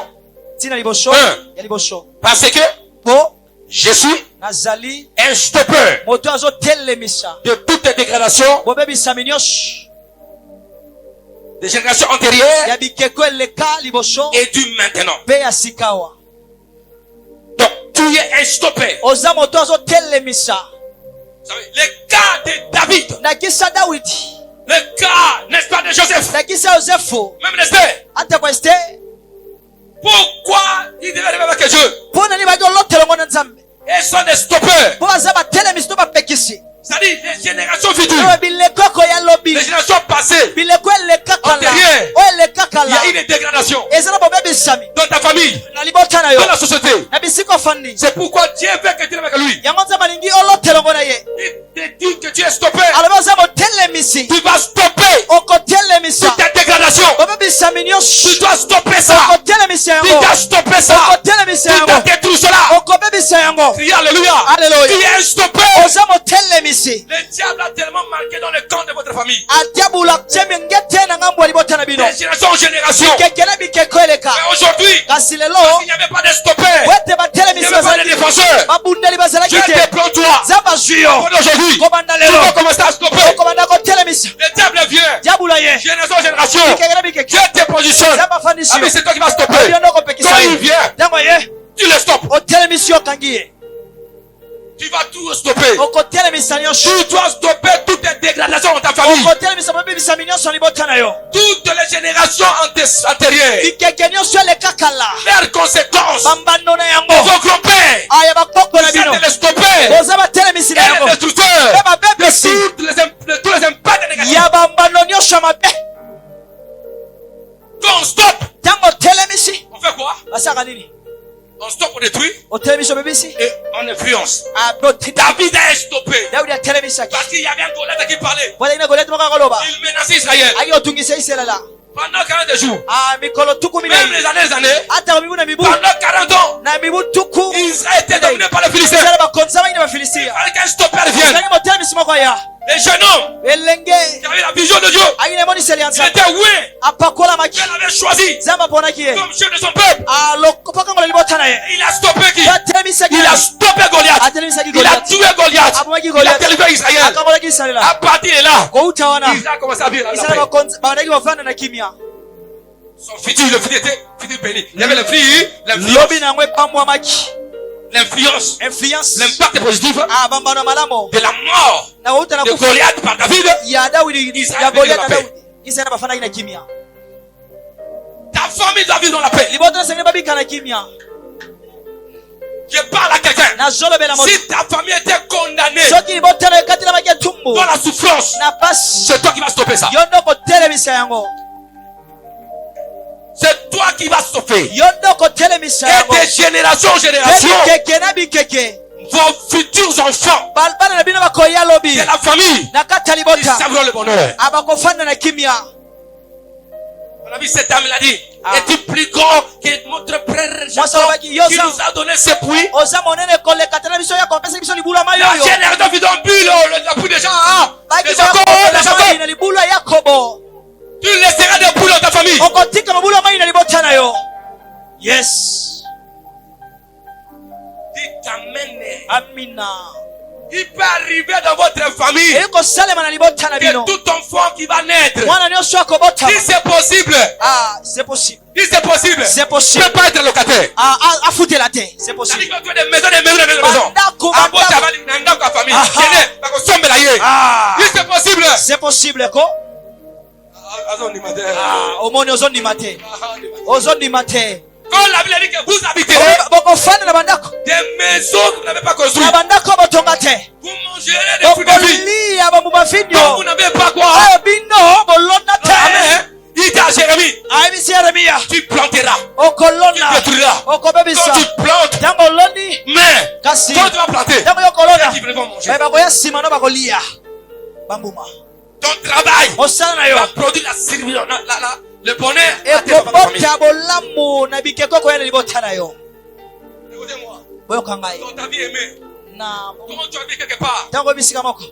Parce que je suis un stoppeur de toute dégradation des générations antérieures et du maintenant. Donc tu es un stoppeur. Le cas de David, le cas, n'est-ce pas, de Joseph, même Esther. Pourquoi il devait rêver avec Dieu? Ils sont des stoppeurs. C'est-à-dire les générations futures, les générations passées, antérieures, il y a une dégradation dans ta famille, dans la société. C'est pourquoi Dieu veut que tu rêves avec lui. Il te dit que tu es stoppé. Tu vas stopper toute ta dégradation. Tu dois stopper ça. Tu dois stopper ça. Tu dois détruire cela. Crie alléluia. Tu es un stoppeur. Le diable a tellement marqué dans le camp de votre famille. De génération en génération. Mais aujourd'hui, kasi lelo il n'y avait pas de stoppeur, wete il n'y avait pas de défenseur. babundeli bazalaki Dieu te déploie-toi. zamba zuyo Aujourd'hui, kobanda tu lelo vas commencer à stopper. okobanda kotelemisa Le diable vient. diabula ye Génération en génération. bikekera bikeke Dieu te positionne. zamba fandisio Ah, mais c'est toi qui vas stopper. oyondo kopekisa Quand il ye vient, ntango ye tu le stoppes. otelemisi okangi ye Tu vas tout stopper. okotelemisa nyonso Tu dois stopper toutes les dégradations dans ta famille. okotelemisa mabebisami nyonso libota na yo Toutes les générations antérieures. bikeke nyonso elekakala Leurs conséquences. bambando na yango Vos grands-pères. aya bakoko na Vous bino êtes les stoppeurs. boza batelemisi na Et yango les destructeurs. mpe babebisi De tous les impacts négatifs. ya bambando nyonso ya mabe Quand on stoppe, ntango otelemisi on fait quoi? basaka nini On stoppe, on détruit otelemisi obebisi et on influence. botida David a stoppé. daudi atelemisaki Parce qu'il y avait un Goliath qui parlait. bwazalaki na goliati moko akoloba Il menaçait Israël. aki otungisa isirela Pendant 40 jours. mikolo tuku Même minei les années. ata mibu na mibu Pendant 40 ans. na mibu tuku Israël était dominé par les Philistins. isirela bakonza bangi na bafilistia Il fallait qu'un stoppeur vienne. ozalaki motelemisi moko aya Les jeunes hommes elenge qui avaient la vision de Dieu. aki na emoniseli ya Il nzambe était oué. apakolamaki Dieu l'avait choisi nzambe aponaki ye comme chef de son peuple. pakangola libota na ye Il a stoppé qui? atelemisaki Il a stoppé Goliath. atelemisaki Il a goliati tué Goliath. abomaki Il a goliati délivré Israël. akangolaki isirela À partir de là, kouta wana Israël a commencé à vivre la isirela paix. bandaki bavanda na kimia Son futur, le futur était futur béni. Il y avait le fruit, l'influence, lobi na yango epambwamaki l'influence, influence l'impact positif bambano malamu de la mort na kouta na de kufa Goliath par David. ya dawidi Israel ya goliati na vivre la dawidi isirela bafandaki na kimia Ta famille doit vivre dans la paix. libota nasengeli babika na kimia Je parle à quelqu'un. nazolobela moto Si ta famille était condamnée soki libota na yo ekatelamaki etumbu dans la souffrance, na pasi c'est toi qui vas stopper ça. yo nde okotelemisa yango C'est toi qui vas stopper. yo nde okotelemisa Et yango de génération en génération, bikeke na bikeke vos futurs enfants bana na bino bakoya lobi de la famille, na kati ya ils libota savront le bonheur. abakofanda na kimia On a vu cette dame, il a dit, es-tu plus grand que notre frère Jacob qui nous a donné ses puits? oza monene koleka te na biso ya kopesa biso libula mai La oyo génération vit dans le but, la puits de Jacob. baki De Jacob, de mai Jacob. na libula ya yakobo Tu laisseras des poules dans ta famille. okotika mabula mai na libota na yo yes Dites amen. amina Il peut arriver dans votre famille ekosalema na libota na que bino tout enfant qui va naître, mwana nyonso akobota si c'est possible, c'est possible si c'est possible, c'est ne possible peut pas être locataire. afutela te c'est C'est-à-dire possible que tu as des maisons, des maisons, des maisons. Bandako, Ah, bon, bandako. ça va, il y a un dans la famille. Ah, ah. Tenez, parce qu'on sombre là, hier. Si c'est possible. c'est possible ko omoni ozondima te ozondima te Quand la Bible dit que vous habitez bokofanda na bandako des maisons que vous n'avez pas construites, na bandako botonga te vous mangerez des fruits de vie. bokolia bambuma Donc vinyo vous n'avez pas quoi. oyo bino bolonda te Amen. Il dit à Jérémie, ayebisi yeremiya tu planteras, tu okolonda détruiras. okobebisa Quand tu plantes, ntango olondi mais kasi quand tu vas planter, ntango yo kolonda ils vont manger. baye bakoya nsima no bakolia bambuma Ton travail mosala na yo va produire le bonheur à tes familles. ekobota bolamu na bikeko okoya na libota na yo Écoutez-moi, boyoka ngai dans ta vie aimée, na comment tu as vu quelque part, ntango bisika moko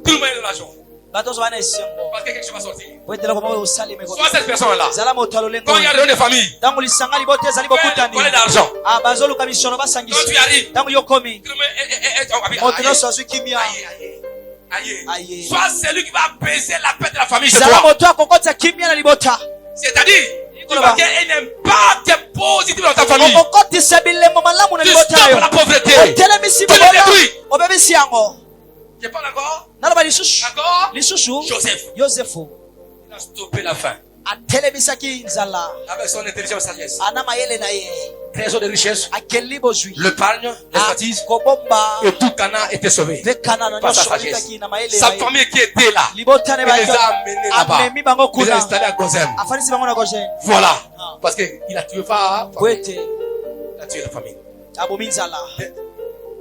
tout le monde est de l'argent. bato ozo bana esengo Parce que quelque chose va sortir. po etela koma oyo osalema Soit cette personne-là, zala moto alolengo quand il y a des familles, ntango lisanga libota ezali bokutani voler d'argent. bazoluka misono Quand basangisi tu arrives, ntango yo komi moto nyonso azwi kimia Aïe. soit celui qui va apaiser la paix de la famille chez zala toi. moto akokotisa kimia na libota C'est-à-dire, tu vas créer un impact positif dans ta famille. okokotisa bilemo malamu na Tu libota stoppes yo la pauvreté. otelemisi Tu le bobola détruis. obebisi yango Je parle encore. naloba lisusu Encore. lisusu Joseph. yosefu Il a stoppé la faim. atelemisaki nzala Avec son intelligence et sagesse. ana mayele na ye Trésor de richesse. akeli bozwi L'épargne, l'expertise. kobomba Et tout Cana était sauvé. vekana na Par sa nyonso sagesse. babikaki na mayele Sa na ye famille qui était là. libota ne Il les a amenés là-bas. amemi bango Il les a kuna installés à Gozem. afanisi bango na goshen Voilà. Ah. Parce qu'il a tué pas. kwete Il a tué la famille. abomi nzala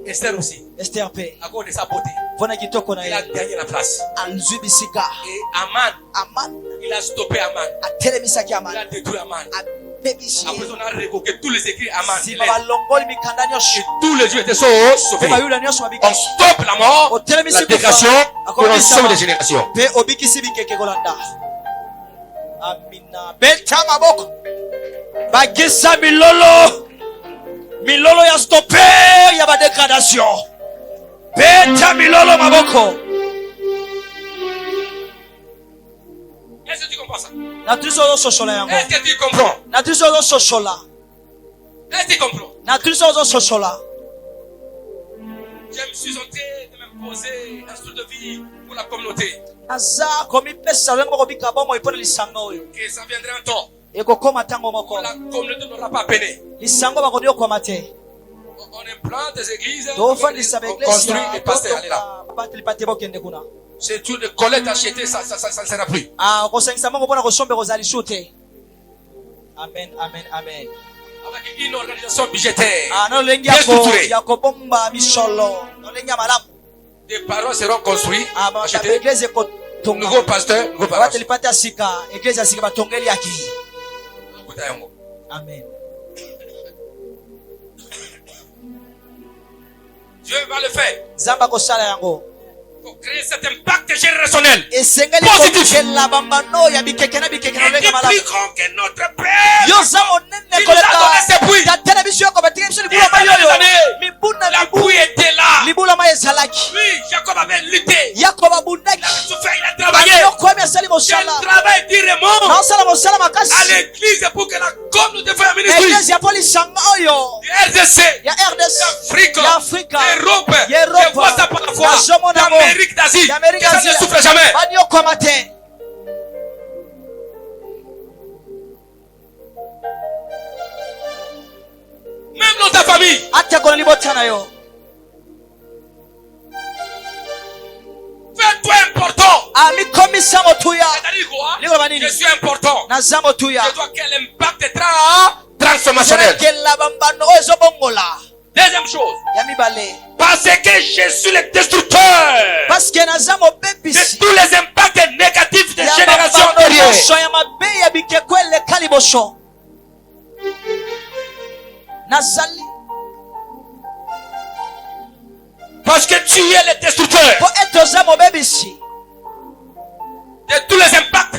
Esther aussi. ester mpe À cause de sa beauté. mpona kitoko na Il a ye gagné la place. azwi bisika Et Aman, aman il a stoppé Aman. atelemisaki Il a aman détruit Aman. abebisi Après, ye on a révoqué tous les écrits Aman. nsima balongoli mikanda Et nyonso tous les yeux étaient mpe sauvés. bayuda nyonso On babikaki stoppe la mort, otelemisi la dégradation, kufa et on sauve les générations. mpe obikisi bikeke kolanda Amina. Beta maboko. Bagisa milolo. Milolo ya stoppé ya ba dégradation. Beta milolo maboko. Est-ce que tu comprends ça? Est-ce que tu comprends? Est-ce que tu comprends? Je me suis tenté de m'imposer un style de vie pour la communauté. Que ça viendrait un temps. La communauté n'aura pas peiné. On implante des églises, on construit des pasteurs. Allez là. C'est tout de collecte achetée, ça ne sera plus. Amen, amen, amen. Avec une organisation budgétaire bien structurée. Des paroles seront construites, achetées. Nouveau pasteur, nouveau paroisse. Amen. Dieu va le faire. Pour créer cet impact générationnel positif. Et plus grand que notre Père. Il nous a donné ses puits. La pluie était là. Oui, Jacob avait lutté. Il a souffert, il a travaillé. Je travaille durement à l'église pour que la communauté fasse un ministère. D'Afrique, d'Europe, je vois ça par la foi. D'Amérique, d'Asie, que ça ne souffre jamais. Même dans ta famille. Fais-toi important. C'est-à-dire quoi? Je suis important. Je dois quel impact transformationnel. Deuxième chose. Parce que je suis le destructeur de tous les impacts négatifs des générations derrière. Parce que tu es le destructeur de tous les impacts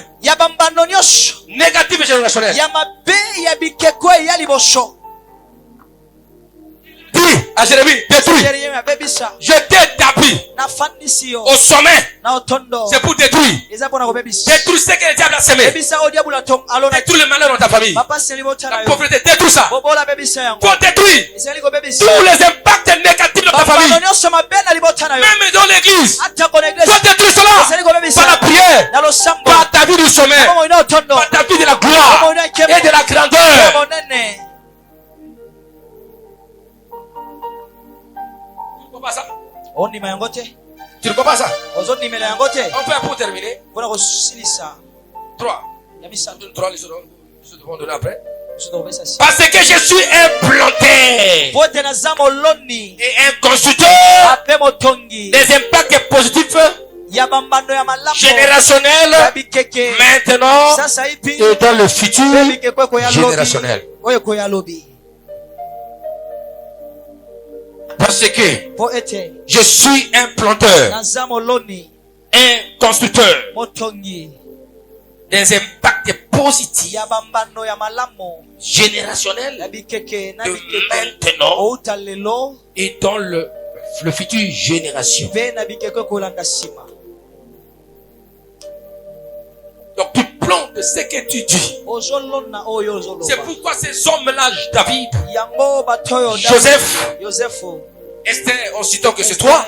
négatifs et générationnels. Dis à Jérémie, détruis. Je t'ai tapis au sommet. C'est pour détruire. Détruis ce que le diable a semé. Détruis le malheur dans ta famille. La pauvreté, détruis ça. Faut détruire tous les impacts négatifs dans ta famille. Même dans l'église. Faut détruire cela par la prière, par ta vie du sommet, par ta vie de la gloire et de la grandeur. Pas ça. Tu ne comprends pas ça? On fait pour terminer. 3. Les autres vont donner après. Parce que je suis implanté et un constructeur des impacts positifs générationnels maintenant et dans le futur générationnel. Parce que je suis un planteur, un constructeur des impacts positifs générationnels de maintenant et dans le futur génération. Donc tu plantes ce que tu dis. C'est pourquoi ces hommes-là, David, Joseph, Esther, en citant que c'est toi,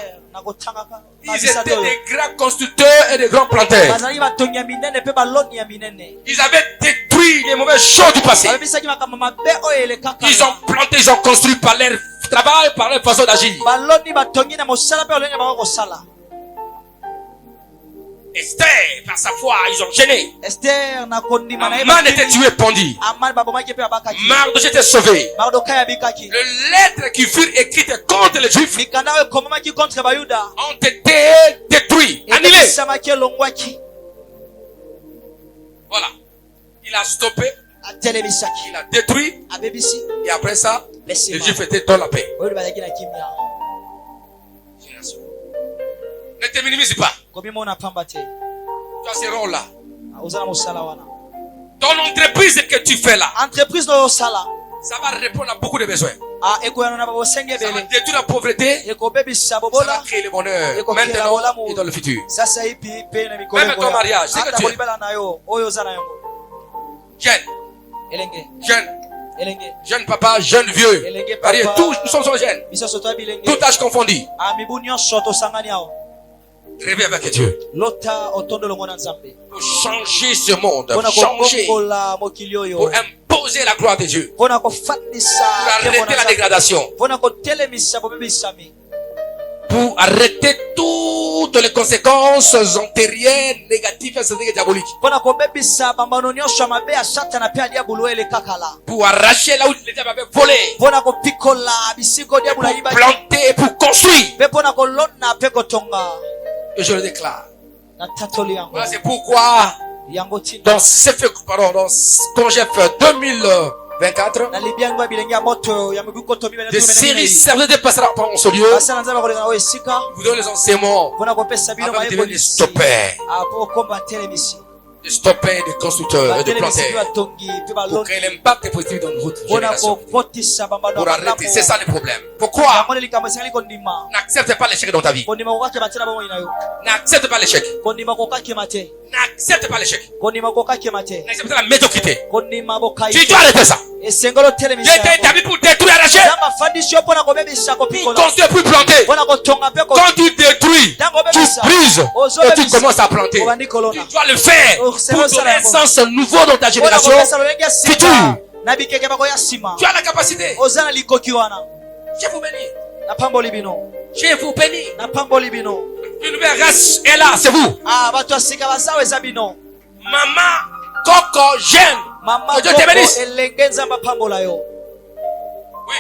ils étaient des grands constructeurs et des grands planteurs. Ils avaient détruit les mauvaises choses du passé. Ils ont planté, ils ont construit par leur travail, par leur façon d'agir. Esther, par sa foi, ils ont gêné. Aman était tué, pendu. Mardochée était sauvé. Les lettres qui furent écrites contre les Juifs ont été détruites, annulées. Voilà. Il a stoppé. Il a détruit. Et après ça, les Juifs étaient dans la paix. Ne te minimise pas. Tu as ce rôle-là. Ton entreprise que tu fais là, entreprise no sala, ça va répondre à beaucoup de besoins. ah ekoyana na Ça va babosengebele détruire la pauvreté. ekobebisa Ça va bobola créer le bonheur maintenant et dans le futur. sasa ipi pe na mikolo Même ton mariage, c'est que ata tu es kolibala nayo oyo za nayo jeune, elenge elenge jeune papa, jeune vieux, elenge marié, papa tous nous sommes jeunes, biso soto bilenge tout âge confondu. amibu nyonso tosangani awo Rêvez avec Dieu. lota otondo longo na nzambe Pour changer ce monde, pona changer, kobola mokili oyo pour imposer la gloire de Dieu, pona kofandisa pour arrêter la dégradation, pona kotelemisa bobebisami pour arrêter toutes les conséquences antérieures, négatives et diaboliques, pona kobebisa bambano nyonso mabe ya satana pe diabolo ele kakala pour arracher là où les diables avaient volé, pona kopikola bisiko diabolo pour iba planter, pour construire. pe pona kolona pe kotonga Et je le déclare. na tatoli yango Voilà, c'est pourquoi yango tinda dans Congef 2024, na libiango bilenge ya moto ya mibikoto mibene des séries services passera par ce lieu. basala nzaba koleka o esika Vous donnez les enseignements pona kopesa bino avant de devenir des mayebonisi stoppeurs, apo komba telemisi des stoppeurs, des constructeurs et des batelemisi planteurs. batongi pe Pour baloni créer l'impact positif dans votre pona génération. kokotisa bambano Pour arrêter, c'est ça le problème. Pourquoi yango likambo esengeli kondima n'accepte pas l'échec dans ta vie? kondima kokakema te na bomoi na yo N'accepte pas l'échec. kondima kokakema te N'accepte pas l'échec. kondima kokakema te N'accepte pas la médiocrité. kondima bokai Tu dois arrêter ça. esengelo Dieu telemisa t'a établi pour détruire, arracher, nzambe afandisi yo mpona kobebisa pour kopikola construire, pour planter. mpona kotonga mpe Quand tu détruis, tu brises et tu commences à planter. obandi Tu kolona dois le faire pour donner un sens nouveau dans ta mpona génération. kopesa lolenge ya future. sika na bikeke bako ya nsima Tu as la capacité. oza na likoki wana Je vous bénis. napamboli bino Je vous bénis. napamboli bino Une nouvelle race est là, c'est vous. bato ya sika bazawa eza bino Maman, Coco, jeune. mama Que Dieu te koko bénisse. elenge nzambe apambola yo Oui.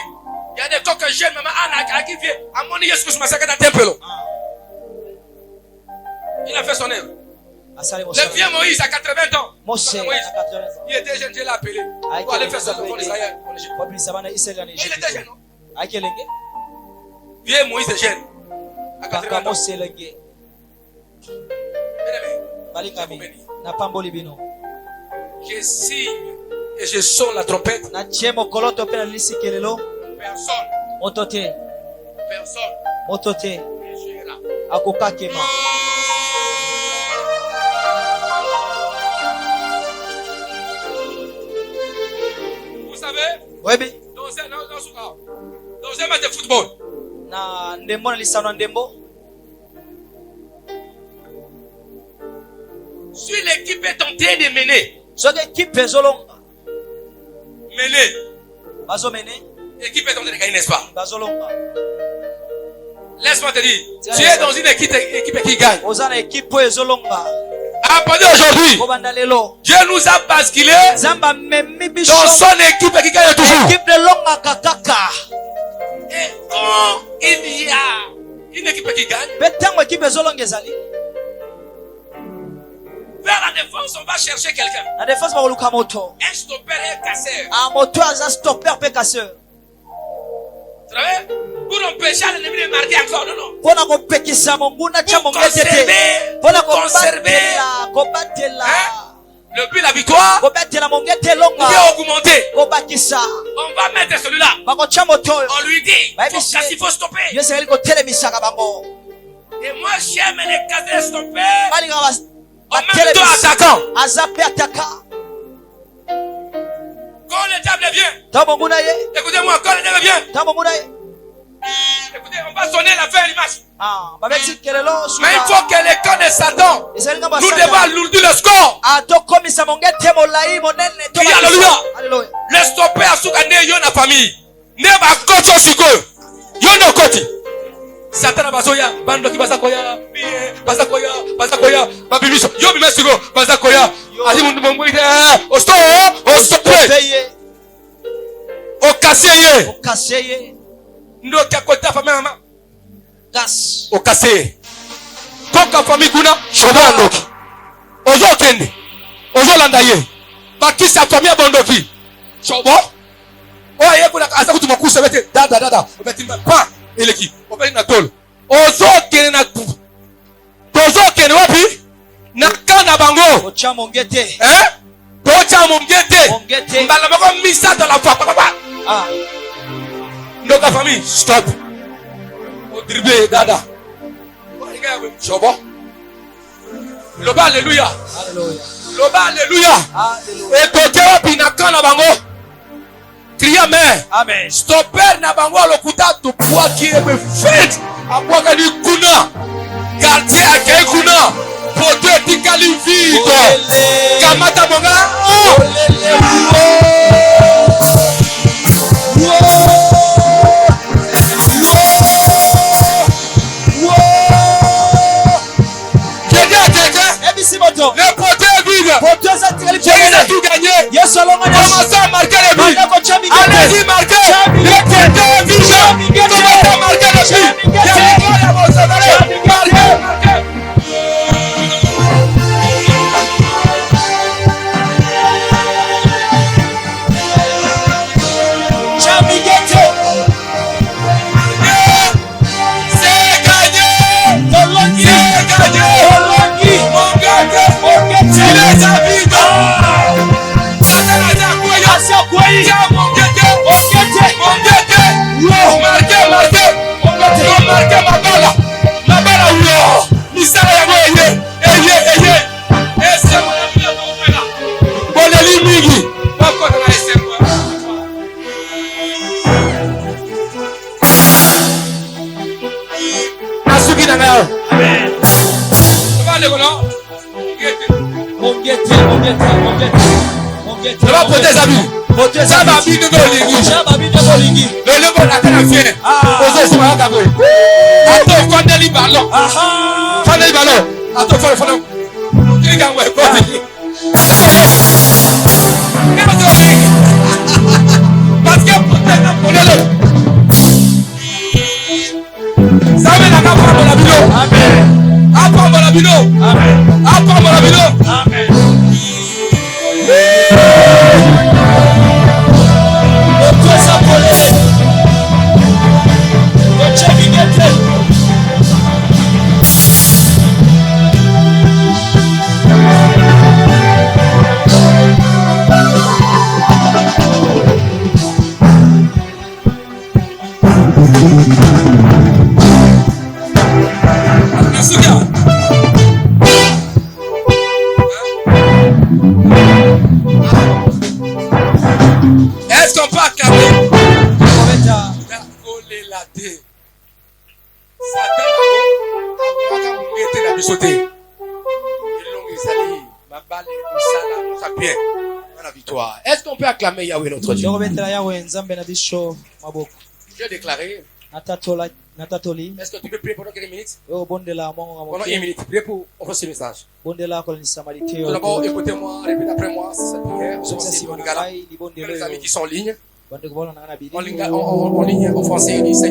Il y a des coques jeunes, maman Anna, qui vient. À mon Dieu, ce massacre dans le temple. Il a fait son œuvre. asali Le vieux Moïse à 80 ans. mose na Moïse, 80 ans il était jeune, Dieu l'a appelé. Pour aller faire ça pour Israël. babisa bana israeli na Il était jeune, non? ayaki elenge Vieux Moïse est jeune. À kaka 80 ans. mose elenge Bien-aimé, balingami napamboli bino je signe et je sonne la trompette. natie mokoloto mpe nalilisi kelelo Personne, moto te personne moto te ne jouera. akokakema Vous savez, webi dans un match de football, na ndembo na lisano ya ndembo si l'équipe est en train de mener, soki ekipe ezolonga bazomene l'équipe est en train de gagner, n'est-ce pas? bazolonga Laisse-moi te dire, tu es dans une équipe qui gagne. oza na ekipe oyo ezolonga À partir d'aujourd'hui, kobanda lelo Dieu nous a basculé nzambe amemi biso dans son équipe qui gagne toujours. ekipe elongaka kaka Et quand il y a une équipe qui gagne, mpe ntango ekipe ezolonga ezali vers la défense, on va chercher quelqu'un. na defense bakoluka moto Un stopper et un casseur. moto aza stopper mpe kaseur Vous savez? Pour empêcher l'ennemi de marquer encore, non, non. mpona kopekisa monguna tya Pour mongete te conserver, mpona pour conserver, kobatela hein, le but, la victoire, kobetela mongete ou elonga bien augmenter. kobakisa On va mettre celui-là. bakotya moto oyo On lui dit, Bah, faut monsieur. casser, il faut stopper. yo esengeli kotelemisaka bango Et moi, j'aime les casser stopper. balingaka En même temps, batelemisa attaquant. aza mpe ataka Quand le diable vient, ntango monguna ye écoutez-moi, quand le diable vient, ntango monguna ye écoutez, on va sonner la fin du match. babeti kelelo Mais il faut que les camps de Satan, ezelinga nous devons alourdir le score. tokomisa mongete molai monene Qui alléluia. Alléluia. Le stopper à souka ne yo na famille. Ne ba kocho sikoyo. Yo no koti. Satan bazoya, bando ki bazakoya, bazakoya, babibiso. Yo bima siko, bazakoya. Ali mundu mongwe au stop, au stopper. Peye, Au casser. okaseye Ndo kia kota famille mama. gas Au casser. Koka famille kuna, shoba ndoki. Ozo kende. Ozo landaye. Bakisa famille bondoki. Shobo. Oye kuna asa kutu makusa bete dada. Obetimba pa eleki. Obeli na tolo. Ozo kende na Ozo kende wapi? Na kana bango. ocha mongete Tocha mongete. Mongete. Balabako misa dans la voie. Ah. Donc la famille, stop. Odribe dada. Chobo. Loba alléluia. Alléluia. Loba alléluia. Alléluia. Et tokewa binakana bango. Crie amen. Amen. Stopper na bango lokuta to poa qui est fait. Aboka di kuna. Quartier akei kuna. Poto etikali vito. Kamata bonga. Le poteau est vide. Jésus a tout gagné. Commencez à marquer les buts. Allez-y, marquez. Le poteau est vide. Commencez à marquer les buts. Il y a les gars à vos oreilles. Marquez. C'est gagné. Il est à vide. Ça va poter sa vie. Ça va bien de l'olingi. Le level a été fait. Posez sur la table. Attends, quand les ballons. Quand les ballons. Attends, faut. Qui gagne ouais, parce que pour ça va la caméra de la vidéo. Amen. Apprends la vidéo. Amen. Apprends la vidéo. Amen. Est-ce qu'on peut acclamer? Est-ce qu'on peut acclamer Yahweh notre Dieu? Je déclaré. Est-ce que tu peux prier pendant quelques minutes? Pendant une minute, priez pour offrir ce message. Tout d'abord, écoutez-moi, répétez après moi cette prière. Les amis qui sont en ligne, en ligne en français, ils disent Seigneur.